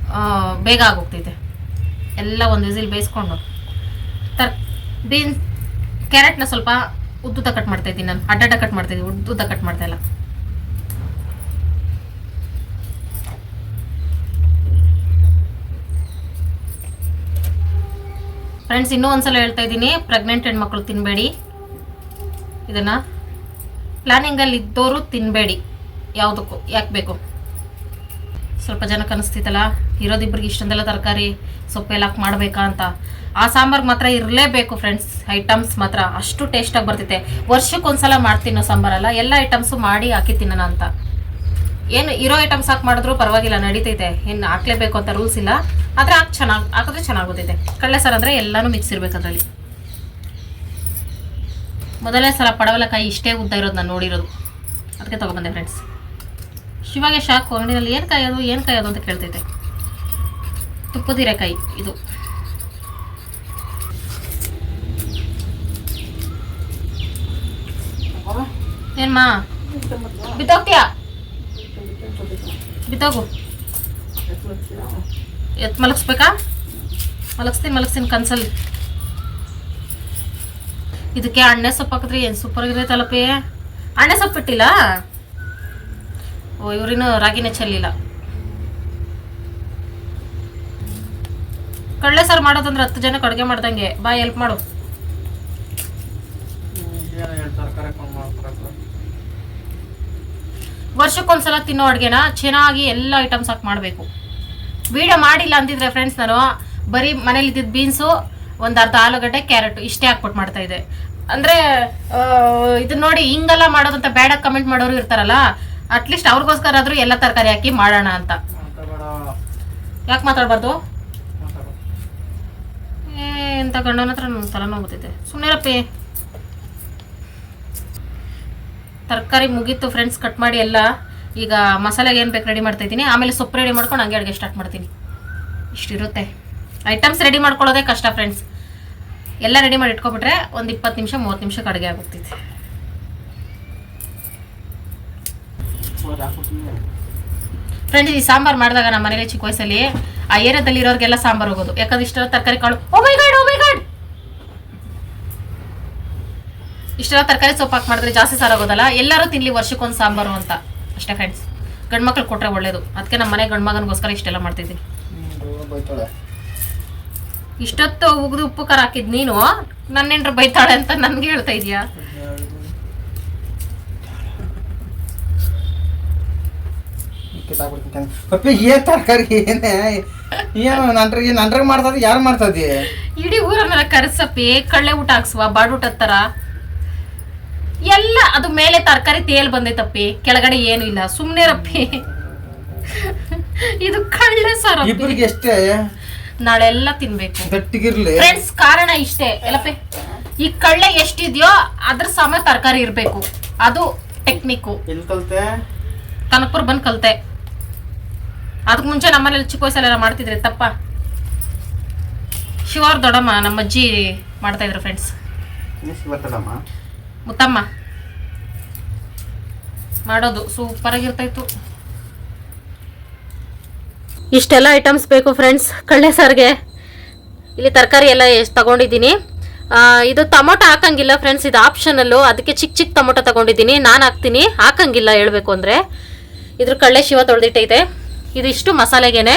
ಬೇಗ ಆಗೋಗ್ತೈತೆ. ಎಲ್ಲ ಒಂದು ವಿಸಿಲ್ ಬೇಯಿಸ್ಕೊಂಡು ಬೀನ್ಸ್ ಕ್ಯಾರೆಟ್ನ ಸ್ವಲ್ಪ ಉದ್ದುದ ಕಟ್ ಮಾಡ್ತಾಯಿದ್ದೀನಿ ನಾನು. ಅಡ್ಡ ಕಟ್ ಮಾಡ್ತಾಯಿದ್ದೀನಿ, ಉದ್ದುದ ಕಟ್ ಮಾಡ್ತಾಯಿಲ್ಲ. ಫ್ರೆಂಡ್ಸ್, ಇನ್ನೂ ಒಂದ್ಸಲ ಹೇಳ್ತಾ ಇದ್ದೀನಿ, ಪ್ರೆಗ್ನೆಂಟ್ ಹೆಣ್ಮಕ್ಳು ತಿನ್ನಬೇಡಿ ಇದನ್ನು. ಪ್ಲಾನಿಂಗಲ್ಲಿ ಇದ್ದವರು ತಿನ್ನಬೇಡಿ ಯಾವುದಕ್ಕೂ. ಯಾಕೆ ಬೇಕು? ಸ್ವಲ್ಪ ಜನಕ್ಕೆ ಅನಿಸ್ತಿತ್ತಲ್ಲ, ಇರೋದಿಬ್ಬರಿಗೆ ಇಷ್ಟೊಂದೆಲ್ಲ ತರಕಾರಿ ಸೊಪ್ಪೆಲ್ಲ ಹಾಕಿ ಮಾಡಬೇಕಾ ಅಂತ. ಆ ಸಾಂಬಾರ್ಗೆ ಮಾತ್ರ ಇರಲೇಬೇಕು ಫ್ರೆಂಡ್ಸ್. ಐಟಮ್ಸ್ ಮಾತ್ರ ಅಷ್ಟು ಟೇಸ್ಟಾಗಿ ಬರ್ತೈತೆ. ವರ್ಷಕ್ಕೊಂದ್ಸಲ ಮಾಡ್ತೀನೋ ಸಾಂಬಾರಲ್ಲ, ಎಲ್ಲ ಐಟಮ್ಸು ಮಾಡಿ ಹಾಕಿ ತಿನ್ನೋಣ ಅಂತ. ಏನು ಇರೋ ಐಟಮ್ಸ್ ಹಾಕಿ ಮಾಡಿದ್ರು ಪರವಾಗಿಲ್ಲ, ನಡೀತೈತೆ. ಏನು ಹಾಕ್ಲೇಬೇಕು ಅಂತ ರೂಲ್ಸ್ ಇಲ್ಲ. ಆದರೆ ಹಾಕಿದ್ರೆ ಚೆನ್ನಾಗೋತೈತೆ. ಕಳ್ಳೆ ಸಾರು ಅಂದರೆ ಎಲ್ಲನೂ ಮಿಕ್ಸ್ ಇರಬೇಕು ಅದರಲ್ಲಿ. ಮೊದಲನೇ ಸಲ ಪಡವಲಕಾಯಿ ಇಷ್ಟೇ ಉದ್ದ ಇರೋದು ನಾನು ನೋಡಿರೋದು, ಅದಕ್ಕೆ ತೊಗೊಬಂದೆ ಫ್ರೆಂಡ್ಸ್. ಶಿವಾಗೆ ಶಾಕು, ಅಂಗಡಿನಲ್ಲಿ ಏನು ಕಾಯೋದು ಅಂತ ಕೇಳ್ತೈತೆ. ತುಪ್ಪದ ಹೀರೆಕಾಯಿ ಇದು. ಏನ್ಮಾ ಬಿತ್ತೋಗ್ತೀಯಾ? ಬಿತ್ತೋಗು. ಮಲಗಿಸ್ಬೇಕಾ? ಮಲಗಿಸ್ತೀನಿ ಕನ್ಸಲ್ಲಿ. ಇದಕ್ಕೆ ಅಣ್ಣೆ ಸೊಪ್ಪು ಹಾಕಿದ್ರಿ ಏನು ಸೂಪರ್ ಆಗಿರೈತಲ್ಲಪ್ಪಿ. ಅಣ್ಣೆ ಸೊಪ್ಪು ಇಟ್ಟಿಲ್ಲ. ಓ, ಇವ್ರಿನ್ನೂ ರಾಗಿನೇ ಚೆಲ್ಲಿಲ್ಲ. ಕಳ್ಳೆ ಸಾರು ಮಾಡೋದಂದ್ರೆ 10 ಜನಕ್ಕೆ ಅಡುಗೆ ಮಾಡ್ದಂಗೆ. ಬಾ ಹೆಲ್ಪ್ ಮಾಡು. ವರ್ಷಕ್ಕೊಂದ್ಸಲ ತಿನ್ನೋ ಅಡುಗೆನ ಚೆನ್ನಾಗಿ ಎಲ್ಲ ಐಟಮ್ಸ್ ಹಾಕಿ ಮಾಡಬೇಕು. ವಿಡಿಯೋ ಮಾಡಿಲ್ಲ ಅಂತಿದ್ರೆ ಫ್ರೆಂಡ್ಸ್, ನಾನು ಬರೀ ಮನೇಲಿ ಇದ್ದಿದ್ದು ಬೀನ್ಸು, ಒಂದು ಅರ್ಧ ಆಲೂಗಡ್ಡೆ, ಕ್ಯಾರೆಟು ಇಷ್ಟೇ ಹಾಕ್ಬಿಟ್ಟು ಮಾಡ್ತಾ ಇದ್ದೆ. ಅಂದರೆ ಇದನ್ನ ನೋಡಿ ಹಿಂಗೆಲ್ಲ ಮಾಡೋದಂತ ಬೇಡ ಕಮೆಂಟ್ ಮಾಡೋರು ಇರ್ತಾರಲ್ಲ, ಅಟ್ಲೀಸ್ಟ್ ಅವ್ರಿಗೋಸ್ಕರ ಆದರೂ ಎಲ್ಲ ತರಕಾರಿ ಹಾಕಿ ಮಾಡೋಣ ಅಂತ. ಯಾಕೆ ಮಾತಾಡಬಾರ್ದು? ಎಂಥ ಗಂಡನ ಹತ್ರ ನನ್ನ ತಲೆನೋವು ಬರ್ತೈತೆ. ಸುಮ್ಮನೆರಪ್ಪಿ. ತರಕಾರಿ ಮುಗೀತು ಫ್ರೆಂಡ್ಸ್, ಕಟ್ ಮಾಡಿ ಎಲ್ಲ. ಈಗ ಮಸಾಲೆಗೆ ಏನು ಬೇಕು ರೆಡಿ ಮಾಡ್ತಾಯಿದ್ದೀನಿ. ಆಮೇಲೆ ಸೊಪ್ಪು ರೆಡಿ ಮಾಡ್ಕೊಂಡು ಹಂಗೆ ಅಡುಗೆ ಸ್ಟಾರ್ಟ್ ಮಾಡ್ತೀನಿ. ಇಷ್ಟಿರುತ್ತೆ. ಐಟಮ್ಸ್ ರೆಡಿ ಮಾಡ್ಕೊಳ್ಳೋದೇ ಕಷ್ಟ ಫ್ರೆಂಡ್ಸ್. ಎಲ್ಲ ರೆಡಿ ಮಾಡಿ ಇಟ್ಕೊಬಿಟ್ರೆ ಒಂದು 20 ನಿಮಿಷ 30 ನಿಮಿಷಕ್ಕೆ ಅಡುಗೆ ಆಗೋಗ್ತೈತೆ. ಫ್ರೆಂಡ್ಸ್, ಈ ಸಾಂಬಾರು ಮಾಡಿದಾಗ ನಮ್ಮ ಮನೇಲಿ ಚಿಕ್ಕ ವಯಸ್ಸಲ್ಲಿ ಆ ಏರಿಯಾದಲ್ಲಿ ಇರೋರಿಗೆಲ್ಲ ಸಾಂಬಾರು ಹೋಗೋದು. ಯಾಕಂದ್ರೆ ಇಷ್ಟೆಲ್ಲ ತರಕಾರಿ ಕಾಳು, ಓ ಮೈ ಗಾಡ್ ಇಷ್ಟೆಲ್ಲ ತರಕಾರಿ ಸೊಪ್ಪು ಹಾಕಿ ಮಾಡಿದ್ರೆ ಜಾಸ್ತಿ ಸಾರಾಗೋದಲ್ಲ. ಎಲ್ಲರೂ ತಿನ್ಲಿ ವರ್ಷಕ್ಕೊಂದು ಸಾಂಬಾರು ಅಂತ ಅಷ್ಟೇ ಫ್ರೆಂಡ್ಸ್. ಗಂಡ್ಮಕ್ಳು ಕೊಟ್ಟರೆ ಒಳ್ಳೇದು. ಅದಕ್ಕೆ ನಮ್ಮ ಮನೆ ಗಂಡ್ಮಗನಿಗೋಸ್ಕರ ಇಷ್ಟೆಲ್ಲ ಮಾಡ್ತಿದ್ದೀನಿ. ಇಷ್ಟೊತ್ತು ಉಗಿದು ಉಪ್ಪು ಖಾರ ಹಾಕಿದ್ ನೀನು, ನನ್ನೇನ್ರು ಬೈತಾಳೆ ಅಂತ ನನ್ಗೆ ಹೇಳ್ತಾ ಇದೀಯಾ? ಏನ್ ತರಕಾರಿ ಏನು ನನ್ರಾಗ ಮಾಡ್ತದ? ಯಾರು ಮಾಡ್ತದಿ? ಇಡೀ ಊರನ್ನೆಲ್ಲ ಕರೆಸಪ್ಪಿ, ಕಳ್ಳೆ ಊಟ ಹಾಕ್ಸುವ, ಬಾಡೂಟದ ತರ ಎಲ್ಲ. ಅದು ಮೇಲೆ ತರಕಾರಿ ತೇಲ್ ಬಂದೈತಪ್ಪಿ, ಕೆಳಗಡೆ ಏನು ಇಲ್ಲ. ಸುಮ್ನೆ ರಪ್ಪಿ, ಇದು ಕಳ್ಳೆ ಸಾರು. ಇಬ್ಬರಿಗೆ ಎಷ್ಟೇ, ನಾಳೆ ಎಲ್ಲ ತಿನ್ಬೇಕು ಗಟ್ಟಿಗಿರ್ಲಿ ಫ್ರೆಂಡ್ಸ್. ಕಾರಣ ಇಷ್ಟೇ ಎಲ್ಲಪ್ಪಿ, ಈ ಕಳ್ಳೆ ಎಷ್ಟಿದ್ಯೋ ಅದ್ರ ಸಮ ತರಕಾರಿ ಇರ್ಬೇಕು. ಅದು ಟೆಕ್ನಿಕ್ಕು. ಎಲ್ಲಿ ಕಲ್ತೆ? ಕನಕಪುರ ಬಂದು ಕಲ್ತೆ. ಅದಕ್ಕೆ ಮುಂಚೆ ನಮ್ಮನೇಲಿ ಚಿಕ್ಕ ವಯಸ್ಸಲ್ಲೆಲ್ಲ ಮಾಡ್ತಿದ್ರಿ ತಪ್ಪ. ಶಿವರ್ ದೊಡ್ಡಮ್ಮ ನಮ್ಮ ಅಜ್ಜಿ ಮಾಡ್ತಾ ಇದ್ರು ಫ್ರೆಂಡ್ಸ್. ಮುತ್ತಮ್ಮ ಮಾಡೋದು ಸೂಪರ್ ಆಗಿರ್ತಾಯಿತ್ತು. ಇಷ್ಟೆಲ್ಲ ಐಟಮ್ಸ್ ಬೇಕು ಫ್ರೆಂಡ್ಸ್ ಕಳ್ಳೆ ಸಾರಿಗೆ. ಇಲ್ಲಿ ತರಕಾರಿ ಎಲ್ಲ ಎಷ್ಟು ತಗೊಂಡಿದ್ದೀನಿ. ಇದು ಟೊಮೊಟೊ ಹಾಕಂಗಿಲ್ಲ ಫ್ರೆಂಡ್ಸ್, ಇದು ಆಪ್ಷನಲ್ಲು. ಅದಕ್ಕೆ ಚಿಕ್ಕ ಚಿಕ್ಕ ಟೊಮೊಟೊ ತಗೊಂಡಿದ್ದೀನಿ. ನಾನು ಹಾಕ್ತೀನಿ, ಹಾಕಂಗಿಲ್ಲ ಹೇಳ್ಬೇಕು ಅಂದರೆ. ಇದ್ರ ಕಳ್ಳೆ ಶಿವ ತೊಳೆದಿಟ್ಟೈತೆ. ಇದಿಷ್ಟು ಮಸಾಲೆಗೇನೆ,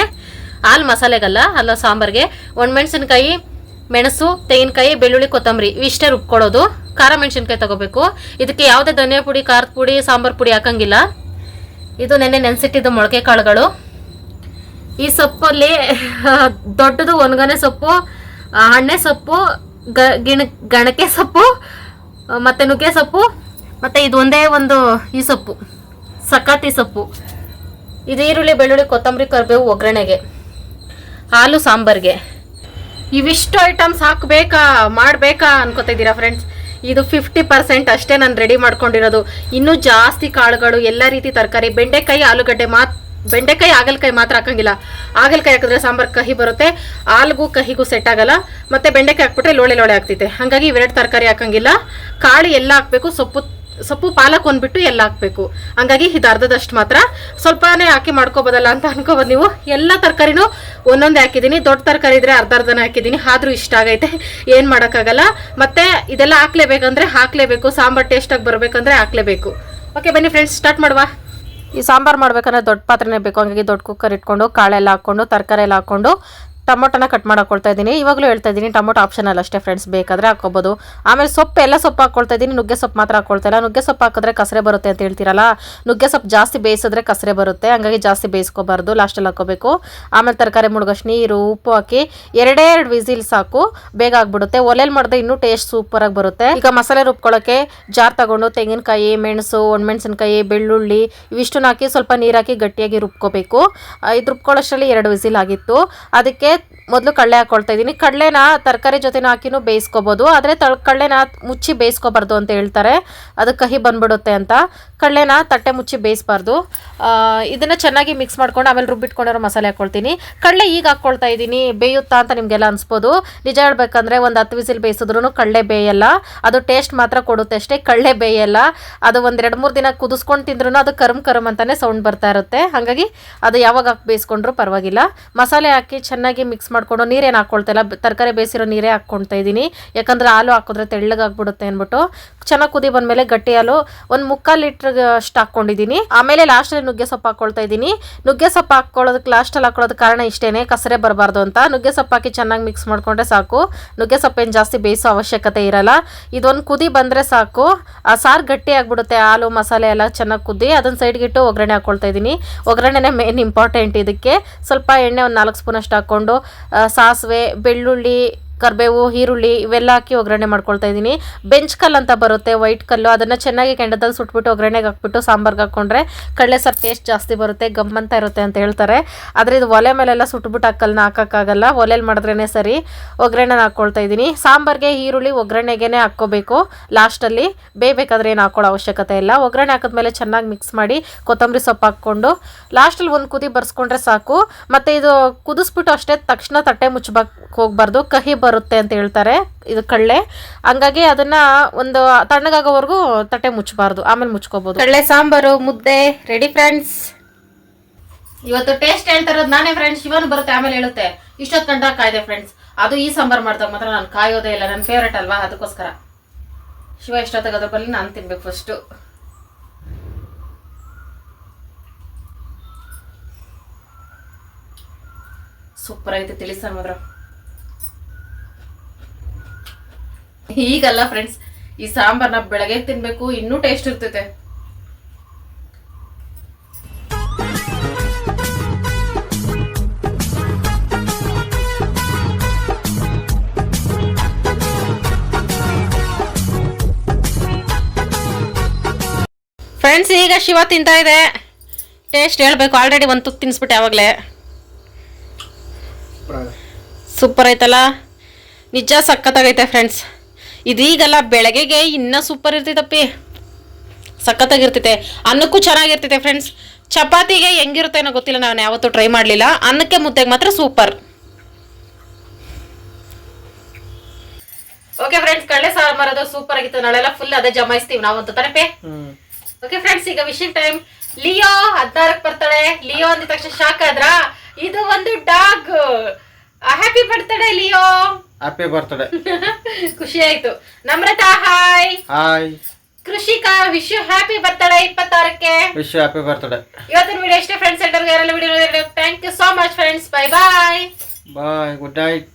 ಹಾಲು ಮಸಾಲೆಗಲ್ಲ, ಅಲ್ಲ ಸಾಂಬಾರಿಗೆ. ಒಣಮೆಣಸಿನ್ಕಾಯಿ, ಮೆಣಸು, ತೆಂಗಿನಕಾಯಿ, ಬೆಳ್ಳುಳ್ಳಿ, ಕೊತ್ತಂಬರಿ ಇಷ್ಟೇ ರುಬ್ಕೊಳ್ಳೋದು. ಖಾರ ಮೆಣಸಿನ್ಕಾಯಿ ತಗೋಬೇಕು. ಇದಕ್ಕೆ ಯಾವುದೇ ಧನಿಯಾ ಪುಡಿ, ಖಾರದ ಪುಡಿ, ಸಾಂಬಾರು ಪುಡಿ ಹಾಕಂಗಿಲ್ಲ. ಇದು ನೆನ್ನೆ ನೆನೆಸಿಟ್ಟಿದ್ದು ಮೊಳಕೆ ಕಾಳುಗಳು. ಈ ಸೊಪ್ಪಲ್ಲಿ ದೊಡ್ಡದು ಒಣಗನೆ ಸೊಪ್ಪು, ಹಣ್ಣೆ ಸೊಪ್ಪು, ಗಣಕೆ ಸೊಪ್ಪು, ಮತ್ತು ನುಗ್ಗೆ ಸೊಪ್ಪು, ಮತ್ತು ಇದು ಒಂದೇ ಒಂದು ಈ ಸೊಪ್ಪು ಸಕಾತಿ ಸೊಪ್ಪು. ಇದು ಈರುಳ್ಳಿ, ಬೆಳ್ಳುಳ್ಳಿ, ಕೊತ್ತಂಬರಿ, ಕರಿಬೇವು ಒಗ್ಗರಣೆಗೆ, ಹಾಲು ಸಾಂಬಾರಿಗೆ. ಇವಿಷ್ಟು ಐಟಮ್ಸ್ ಹಾಕಬೇಕಾ ಮಾಡಬೇಕಾ ಅನ್ಕೋತಿದ್ದೀರಾ ಫ್ರೆಂಡ್ಸ್? ಇದು 50% ಅಷ್ಟೇ ನಾನು ರೆಡಿ ಮಾಡ್ಕೊಂಡಿರೋದು. ಇನ್ನೂ ಜಾಸ್ತಿ ಕಾಳುಗಳು, ಎಲ್ಲ ರೀತಿ ತರಕಾರಿ, ಬೆಂಡೆಕಾಯಿ ಆಲೂಗಡ್ಡೆ ಬೆಂಡೆಕಾಯಿ ಹಾಗಲಕಾಯಿ ಮಾತ್ರ ಹಾಕಂಗಿಲ್ಲ. ಹಾಗಲಕಾಯಿ ಹಾಕಿದ್ರೆ ಸಾಂಬಾರ್ ಕಹಿ ಬರುತ್ತೆ, ಆಲ್ಗೂ ಕಹಿಗೂ ಸೆಟ್ ಆಗಲ್ಲ. ಮತ್ತೆ ಬೆಂಡೆಕಾಯಿ ಹಾಕ್ಬಿಟ್ರೆ ಲೋಳೆ ಆಗ್ತೈತೆ. ಹಾಗಾಗಿ ಇವೆರಡು ತರಕಾರಿ ಹಾಕಂಗಿಲ್ಲ. ಕಾಳು ಎಲ್ಲ ಹಾಕ್ಬೇಕು, ಸೊಪ್ಪು ಪಾಲಕ್ ಒಂದ್ಬಿಟ್ಟು ಎಲ್ಲ ಹಾಕ್ಬೇಕು. ಹಂಗಾಗಿ ಇದು ಅರ್ಧದಷ್ಟು ಮಾತ್ರ, ಸ್ವಲ್ಪನೇ ಹಾಕಿ ಮಾಡ್ಕೋಬೋದಲ್ಲ ಅಂತ ಅನ್ಕೋಬೋದು ನೀವು. ಎಲ್ಲ ತರಕಾರಿನೂ ಒಂದೊಂದೇ ಹಾಕಿದ್ದೀನಿ. ದೊಡ್ಡ ತರಕಾರಿ ಇದ್ರೆ ಅರ್ಧನೇ ಹಾಕಿದ್ದೀನಿ. ಆದ್ರೂ ಇಷ್ಟ ಆಗೈತೆ, ಏನು ಮಾಡೋಕ್ಕಾಗಲ್ಲ. ಮತ್ತೆ ಇದೆಲ್ಲ ಹಾಕ್ಲೇಬೇಕಂದ್ರೆ ಹಾಕ್ಲೇಬೇಕು, ಸಾಂಬಾರ್ ಟೇಸ್ಟಾಗಿ ಬರಬೇಕಂದ್ರೆ ಹಾಕ್ಲೇಬೇಕು. ಓಕೆ ಬನ್ನಿ ಫ್ರೆಂಡ್ಸ್, ಸ್ಟಾರ್ಟ್ ಮಾಡುವ. ಈ ಸಾಂಬಾರು ಮಾಡ್ಬೇಕಂದ್ರೆ ದೊಡ್ಡ ಪಾತ್ರೆನೇ ಬೇಕು. ಹಂಗಾಗಿ ದೊಡ್ಡ ಕುಕ್ಕರ್ ಇಟ್ಕೊಂಡು ಕಾಳೆಲ್ಲ ಹಾಕ್ಕೊಂಡು ತರಕಾರಿ ಎಲ್ಲ ಹಾಕ್ಕೊಂಡು ಟೊಮೊಟೊನ ಕಟ್ ಮಾಡ್ಕೊಳ್ತಾ ಇದ್ದೀನಿ. ಇವಾಗಲೂ ಹೇಳ್ತಾ ಇದ್ದೀನಿ, ಟೊಮೊಟೊ ಆಪ್ಷನಲ್ ಅಷ್ಟೇ ಫ್ರೆಂಡ್ಸ್, ಬೇಕಾದರೆ ಹಾಕೋಬೋದು. ಆಮೇಲೆ ಎಲ್ಲ ಸೊಪ್ಪು ಹಾಕ್ಕೊಳ್ತಾ ಇದ್ದೀನಿ. ನುಗ್ಗೆ ಸೊಪ್ಪು ಮಾತ್ರ ಹಾಕ್ಕೊಳ್ತಾ ಇಲ್ಲ. ನುಗ್ಗೆ ಸೊಪ್ಪು ಹಾಕಿದ್ರೆ ಕಸರೆ ಬರುತ್ತೆ ಅಂತ ಹೇಳ್ತೀರಲ್ಲ, ನುಗ್ಗೆ ಸೊಪ್ಪು ಜಾಸ್ತಿ ಬೇಯಿಸಿದ್ರೆ ಕಸರೆ ಬರುತ್ತೆ. ಹಂಗಾಗಿ ಜಾಸ್ತಿ ಬೇಯಿಸ್ಕೋಬಾರ್ದು, ಲಾಸ್ಟಲ್ಲಿ ಹಾಕೋಬೇಕು. ಆಮೇಲೆ ತರಕಾರಿ ಮುಳುಗಷ್ಟು ನೀರು, ಉಪ್ಪು ಹಾಕಿ 2 ವಿಸಿಲ್ ಸಾಕು, ಬೇಗ ಆಗ್ಬಿಡುತ್ತೆ. ಒಲೆಯಲ್ಲಿ ಮಾಡಿದ್ರೆ ಇನ್ನೂ ಟೇಸ್ಟ್ ಸೂಪರಾಗಿ ಬರುತ್ತೆ. ಈಗ ಮಸಾಲೆ ರುಬ್ಕೊಳ್ಳೋಕ್ಕೆ ಜಾರ್ ತಗೊಂಡು ತೆಂಗಿನಕಾಯಿ, ಮೆಣಸು, ಒಣಮೆಣಸಿನಕಾಯಿ, ಬೆಳ್ಳುಳ್ಳಿ ಇವಿಷ್ಟನ್ನು ಹಾಕಿ ಸ್ವಲ್ಪ ನೀರು ಹಾಕಿ ಗಟ್ಟಿಯಾಗಿ ರುಬ್ಕೋಬೇಕು. ಇದು ರುಬ್ಕೊಳ್ಳೋಷ್ಟರಲ್ಲಿ 2 ವಿಸಿಲ್ ಆಗಿತ್ತು. ಅದಕ್ಕೆ ಮೊದಲು ಕಡಲೆ ಹಾಕೊಳ್ತಾ ಇದ್ದೀನಿ. ಕಡಲೆನ ತರಕಾರಿ ಜೊತೆನೂ ಹಾಕಿನೂ ಬೇಯಿಸ್ಕೋಬೋದು, ಆದರೆ ಕಡಲೆನ ಮುಚ್ಚಿ ಬೇಯಿಸ್ಕೋಬಾರ್ದು ಅಂತ ಹೇಳ್ತಾರೆ, ಅದು ಕಹಿ ಬಂದ್ಬಿಡುತ್ತೆ ಅಂತ. ಕಡಲೆನ ತಟ್ಟೆ ಮುಚ್ಚಿ ಬೇಯಿಸಬಾರ್ದು. ಇದನ್ನು ಚೆನ್ನಾಗಿ ಮಿಕ್ಸ್ ಮಾಡ್ಕೊಂಡು ಆಮೇಲೆ ರುಬ್ಬಿಟ್ಕೊಂಡಿರೋ ಮಸಾಲೆ ಹಾಕ್ಕೊಳ್ತೀನಿ. ಕಡಲೆ ಈಗ ಹಾಕ್ಕೊಳ್ತಾ ಇದ್ದೀನಿ, ಬೇಯುತ್ತಾ ಅಂತ ನಿಮಗೆಲ್ಲ ಅನಿಸ್ಬೋದು. ನಿಜ ಹೇಳ್ಬೇಕಂದ್ರೆ ಒಂದು 10 ವಿಸಿಲ್ ಬೇಯಿಸಿದ್ರು ಕಡಲೆ ಬೇಯಲ್ಲ, ಅದು ಟೇಸ್ಟ್ ಮಾತ್ರ ಕೊಡುತ್ತೆ ಅಷ್ಟೇ, ಕಡಲೆ ಬೇಯಲ್ಲ. ಅದು ಒಂದು 2-3 ದಿನ ಕುದಿಸ್ಕೊಂಡು ತಿಂದ್ರೂ ಅದು ಕರಮ್ ಅಂತಲೇ ಸೌಂಡ್ ಬರ್ತಾ ಇರುತ್ತೆ. ಹಾಗಾಗಿ ಅದು ಯಾವಾಗ ಹಾಕಿ ಬೇಯಿಸ್ಕೊಂಡ್ರೂ ಪರವಾಗಿಲ್ಲ. ಮಸಾಲೆ ಹಾಕಿ ಚೆನ್ನಾಗಿ ಮಿಕ್ಸ್ ಮಾಡ್ಕೊಂಡು ನೀರೇನು ಹಾಕ್ಕೊಳ್ತಾ ಇಲ್ಲ, ತರಕಾರಿ ಬೇಯಿಸಿರೋ ನೀರೇ ಹಾಕ್ಕೊಳ್ತಾ ಇದ್ದೀನಿ. ಯಾಕಂದರೆ ಹಾಲು ಹಾಕಿದ್ರೆ ತೆಳ್ಳಗಾಗ್ಬಿಡುತ್ತೆ ಅಂದ್ಬಿಟ್ಟು. ಚೆನ್ನಾಗಿ ಕುದಿ ಬಂದಮೇಲೆ ಗಟ್ಟಿ ಹಾಲು ಒಂದು 3/4 ಲೀಟ್ರ್ ಅಷ್ಟು ಹಾಕ್ಕೊಂಡಿದ್ದೀನಿ. ಆಮೇಲೆ ಲಾಸ್ಟಲ್ಲಿ ನುಗ್ಗೆ ಸೊಪ್ಪು ಹಾಕ್ಕೊಳ್ತಾ ಇದ್ದೀನಿ. ನುಗ್ಗೆ ಸೊಪ್ಪು ಹಾಕ್ಕೊಳ್ಳೋದಕ್ಕೆ ಲಾಸ್ಟಲ್ಲಿ ಹಾಕೊಳ್ಳೋದಕ್ಕೆ ಕಾರಣ ಇಷ್ಟೇ, ಕಸರೆ ಬರಬಾರ್ದು ಅಂತ. ನುಗ್ಗೆ ಸೊಪ್ಪು ಹಾಕಿ ಚೆನ್ನಾಗಿ ಮಿಕ್ಸ್ ಮಾಡ್ಕೊಂಡ್ರೆ ಸಾಕು. ನುಗ್ಗೆ ಸೊಪ್ಪೇನು ಜಾಸ್ತಿ ಬೇಯಿಸೋ ಅವಶ್ಯಕತೆ ಇರಲ್ಲ. ಇದೊಂದು ಕುದಿ ಬಂದರೆ ಸಾಕು, ಆ ಸಾರು ಗಟ್ಟಿ ಆಗಿಬಿಡುತ್ತೆ. ಹಾಲು ಮಸಾಲೆ ಎಲ್ಲ ಚೆನ್ನಾಗಿ ಕುದಿ ಅದನ್ನು ಸೈಡ್ಗಿಟ್ಟು ಒಗ್ಗರಣೆ ಹಾಕ್ಕೊಳ್ತಾ ಇದ್ದೀನಿ. ಒಗ್ಗರಣೆನೇ ಮೇನ್ ಇಂಪಾರ್ಟೆಂಟ್ ಇದಕ್ಕೆ. ಸ್ವಲ್ಪ ಎಣ್ಣೆ ಒಂದು 4 ಸ್ಪೂನ್ ಅಷ್ಟು ಹಾಕ್ಕೊಂಡು ಸಾಸಿವೆ, ಬೆಳ್ಳುಳ್ಳಿ, ಕರಿಬೇವು, ಈರುಳ್ಳಿ ಇವೆಲ್ಲ ಹಾಕಿ ಒಗ್ಗರಣೆ ಮಾಡ್ಕೊಳ್ತಾ ಇದ್ದೀನಿ. ಬೆಂಚ್ ಕಲ್ಲು ಅಂತ ಬರುತ್ತೆ, ವೈಟ್ ಕಲ್ಲು, ಅದನ್ನು ಚೆನ್ನಾಗಿ ಕೆಂಡದಲ್ಲಿ ಸುಟ್ಬಿಟ್ಟು ಒಗ್ಗರಣೆಗೆ ಹಾಕ್ಬಿಟ್ಟು ಸಾಂಬಾರ್ಗೆ ಹಾಕ್ಕೊಂಡ್ರೆ ಕಡಲೆ ಸಾರು ಟೇಸ್ಟ್ ಜಾಸ್ತಿ ಬರುತ್ತೆ, ಗಮ್ಮಂತ ಇರುತ್ತೆ ಅಂತ ಹೇಳ್ತಾರೆ. ಆದರೆ ಇದು ಒಲೆ ಮೇಲೆಲ್ಲ ಸುಟ್ಬಿಟ್ಟು ಆ ಕಲ್ಲನ್ನ ಹಾಕೋಕ್ಕಾಗಲ್ಲ, ಒಲೆಯಲ್ಲಿ ಮಾಡಿದ್ರೇ ಸರಿ. ಒಗ್ಗರಣೆನ ಹಾಕ್ಕೊಳ್ತಾ ಇದ್ದೀನಿ. ಸಾಂಬಾರಿಗೆ ಈರುಳ್ಳಿ ಒಗ್ಗರಣೆಗೇ ಹಾಕ್ಕೋಬೇಕು, ಲಾಸ್ಟಲ್ಲಿ ಬೇಯಬೇಕಾದ್ರೆ ಏನು ಹಾಕೊಳ್ಳೋ ಅವಶ್ಯಕತೆ ಇಲ್ಲ. ಒಗ್ಗರಣೆ ಹಾಕಿದ್ಮೇಲೆ ಚೆನ್ನಾಗಿ ಮಿಕ್ಸ್ ಮಾಡಿ ಕೊತ್ತಂಬರಿ ಸೊಪ್ಪು ಹಾಕ್ಕೊಂಡು ಲಾಸ್ಟಲ್ಲಿ ಒಂದು ಕುದಿ ಬರ್ಸ್ಕೊಂಡ್ರೆ ಸಾಕು. ಮತ್ತು ಇದು ಕುದಿಸ್ಬಿಟ್ಟು ಅಷ್ಟೇ ತಕ್ಷಣ ತಟ್ಟೆ ಮುಚ್ಚಬೇಕು ಹೋಗಬಾರ್ದು, ಕಹಿ ಬರುತ್ತೆ ಅಂತ ಹೇಳ್ತಾರೆ ಇದು ಕಡಲೆ. ಹಂಗಾಗಿ ಅದನ್ನ ಒಂದು ತಣ್ಣಗಾಗೋವರೆಗೂ ತಟ್ಟೆ ಮುಚ್ಚಬಾರ್ದು, ಆಮೇಲೆ ಮುಚ್ಕೋಬಹುದು. ಕಡಲೆ ಸಾಂಬಾರು ಮುದ್ದೆ ರೆಡಿ ಫ್ರೆಂಡ್ಸ್. ಇವತ್ತು ಟೇಸ್ಟ್ ಹೇಳ್ತಾ ಇರೋದು ನಾನೇ ಫ್ರೆಂಡ್ಸ್, ಶಿವನು ಬರುತ್ತೆ ಆಮೇಲೆ ಹೇಳುತ್ತೆ. ಇಷ್ಟೊತ್ತು ಗಂಟ ಕಾಯ್ದೆ ಫ್ರೆಂಡ್ಸ್, ಅದು ಈ ಸಾಂಬಾರು ಮಾಡಿದಾಗ ಮಾತ್ರ ನಾನು ಕಾಯೋದೇ ಇಲ್ಲ, ನನ್ನ ಫೇವ್ರೇಟ್ ಅಲ್ವಾ, ಅದಕ್ಕೋಸ್ಕರ. ಶಿವ ಎಷ್ಟೊತ್ತಾಗ ಅದ್ರ ಬಲ್ಲಿ ನಾನು ತಿನ್ಬೇಕು ಫಸ್ಟು. ಸೂಪರ್ ಐತೆ ತಿಳಿ ಸಾರು ಮಾತ್ರ. ಈಗಲ್ಲ ಫ್ರೆಂಡ್ಸ್, ಈ ಸಾಂಬಾರ್ನ ಬೆಳಗ್ಗೆ ತಿನ್ಬೇಕು, ಇನ್ನೂ ಟೇಸ್ಟ್ ಇರ್ತೈತೆ. ಫ್ರೆಂಡ್ಸ್ ಈಗ ಶಿವ ತಿಂತಾ ಇದೆ, ಟೇಸ್ಟ್ ಹೇಳ್ಬೇಕು. ಆಲ್ರೆಡಿ ಒಂದು ತುತ್ತು ತಿನ್ಸ್ಬಿಟ್ಟೆ ಯಾವಾಗಲೇ. ಸೂಪರ್ ಐತಲ್ಲ, ನಿಜ ಸಖತ್ತಾಗೈತೆ ಫ್ರೆಂಡ್ಸ್. ಇದೀಗಲ್ಲ ಬೆಳಗ್ಗೆಗೆ ಇನ್ನೂ ಸೂಪರ್ ಇರ್ತೈತಪ್ಪಿ, ಸಖತ್ತಾಗಿರ್ತೈತೆ. ಅನ್ನಕ್ಕೂ ಚೆನ್ನಾಗಿರ್ತೈತೆ ಫ್ರೆಂಡ್ಸ್. ಚಪಾತಿಗೆ ಹೆಂಗಿರುತ್ತೆ ಅನ್ನೋ ಗೊತ್ತಿಲ್ಲ, ನಾನು ಯಾವತ್ತೂ ಟ್ರೈ ಮಾಡಲಿಲ್ಲ. ಅನ್ನಕ್ಕೆ ಮುದ್ದೆಗೆ ಮಾತ್ರ ಸೂಪರ್. ಓಕೆ ಫ್ರೆಂಡ್ಸ್, ಕಡಲೆ ಸಾರು ಮಾಡೋದು ಸೂಪರ್ ಆಗಿತ್ತು. ನಾಳೆಲ್ಲ ಫುಲ್ ಅದೇ ಜಮಾಯಿಸ್ತೀವಿ ನಾವಂತೂ ತನಪೆ. ಓಕೆ ಫ್ರೆಂಡ್ಸ್, ಈಗ ವಿಶಿಂಗ್ ಟೈಮ್. ಲಿಯೋ 16ಕ್ಕೆ ಬರ್ತಾಳೆ. ಲಿಯೋ ಅಂದ ತಕ್ಷಣ ಶಾಕ್ ಆದ್ರ? ಇದು ಒಂದು dog. Happy birthday Leo. Happy birthday. ಖುಷಿ ಆಯ್ತು. Namrata hi. Hi. Krishika wish you happy birthday 26ಕ್ಕೆ. Wish you happy birthday. ಇವತ್ತಿನ ವಿಡಿಯೋ ಇಷ್ಟೇ ಫ್ರೆಂಡ್ಸ್. ಎಲ್ಲರಿಗೂ ಯಾರೆಲ್ಲ video thank you so much friends. Bye bye. Bye. Good night.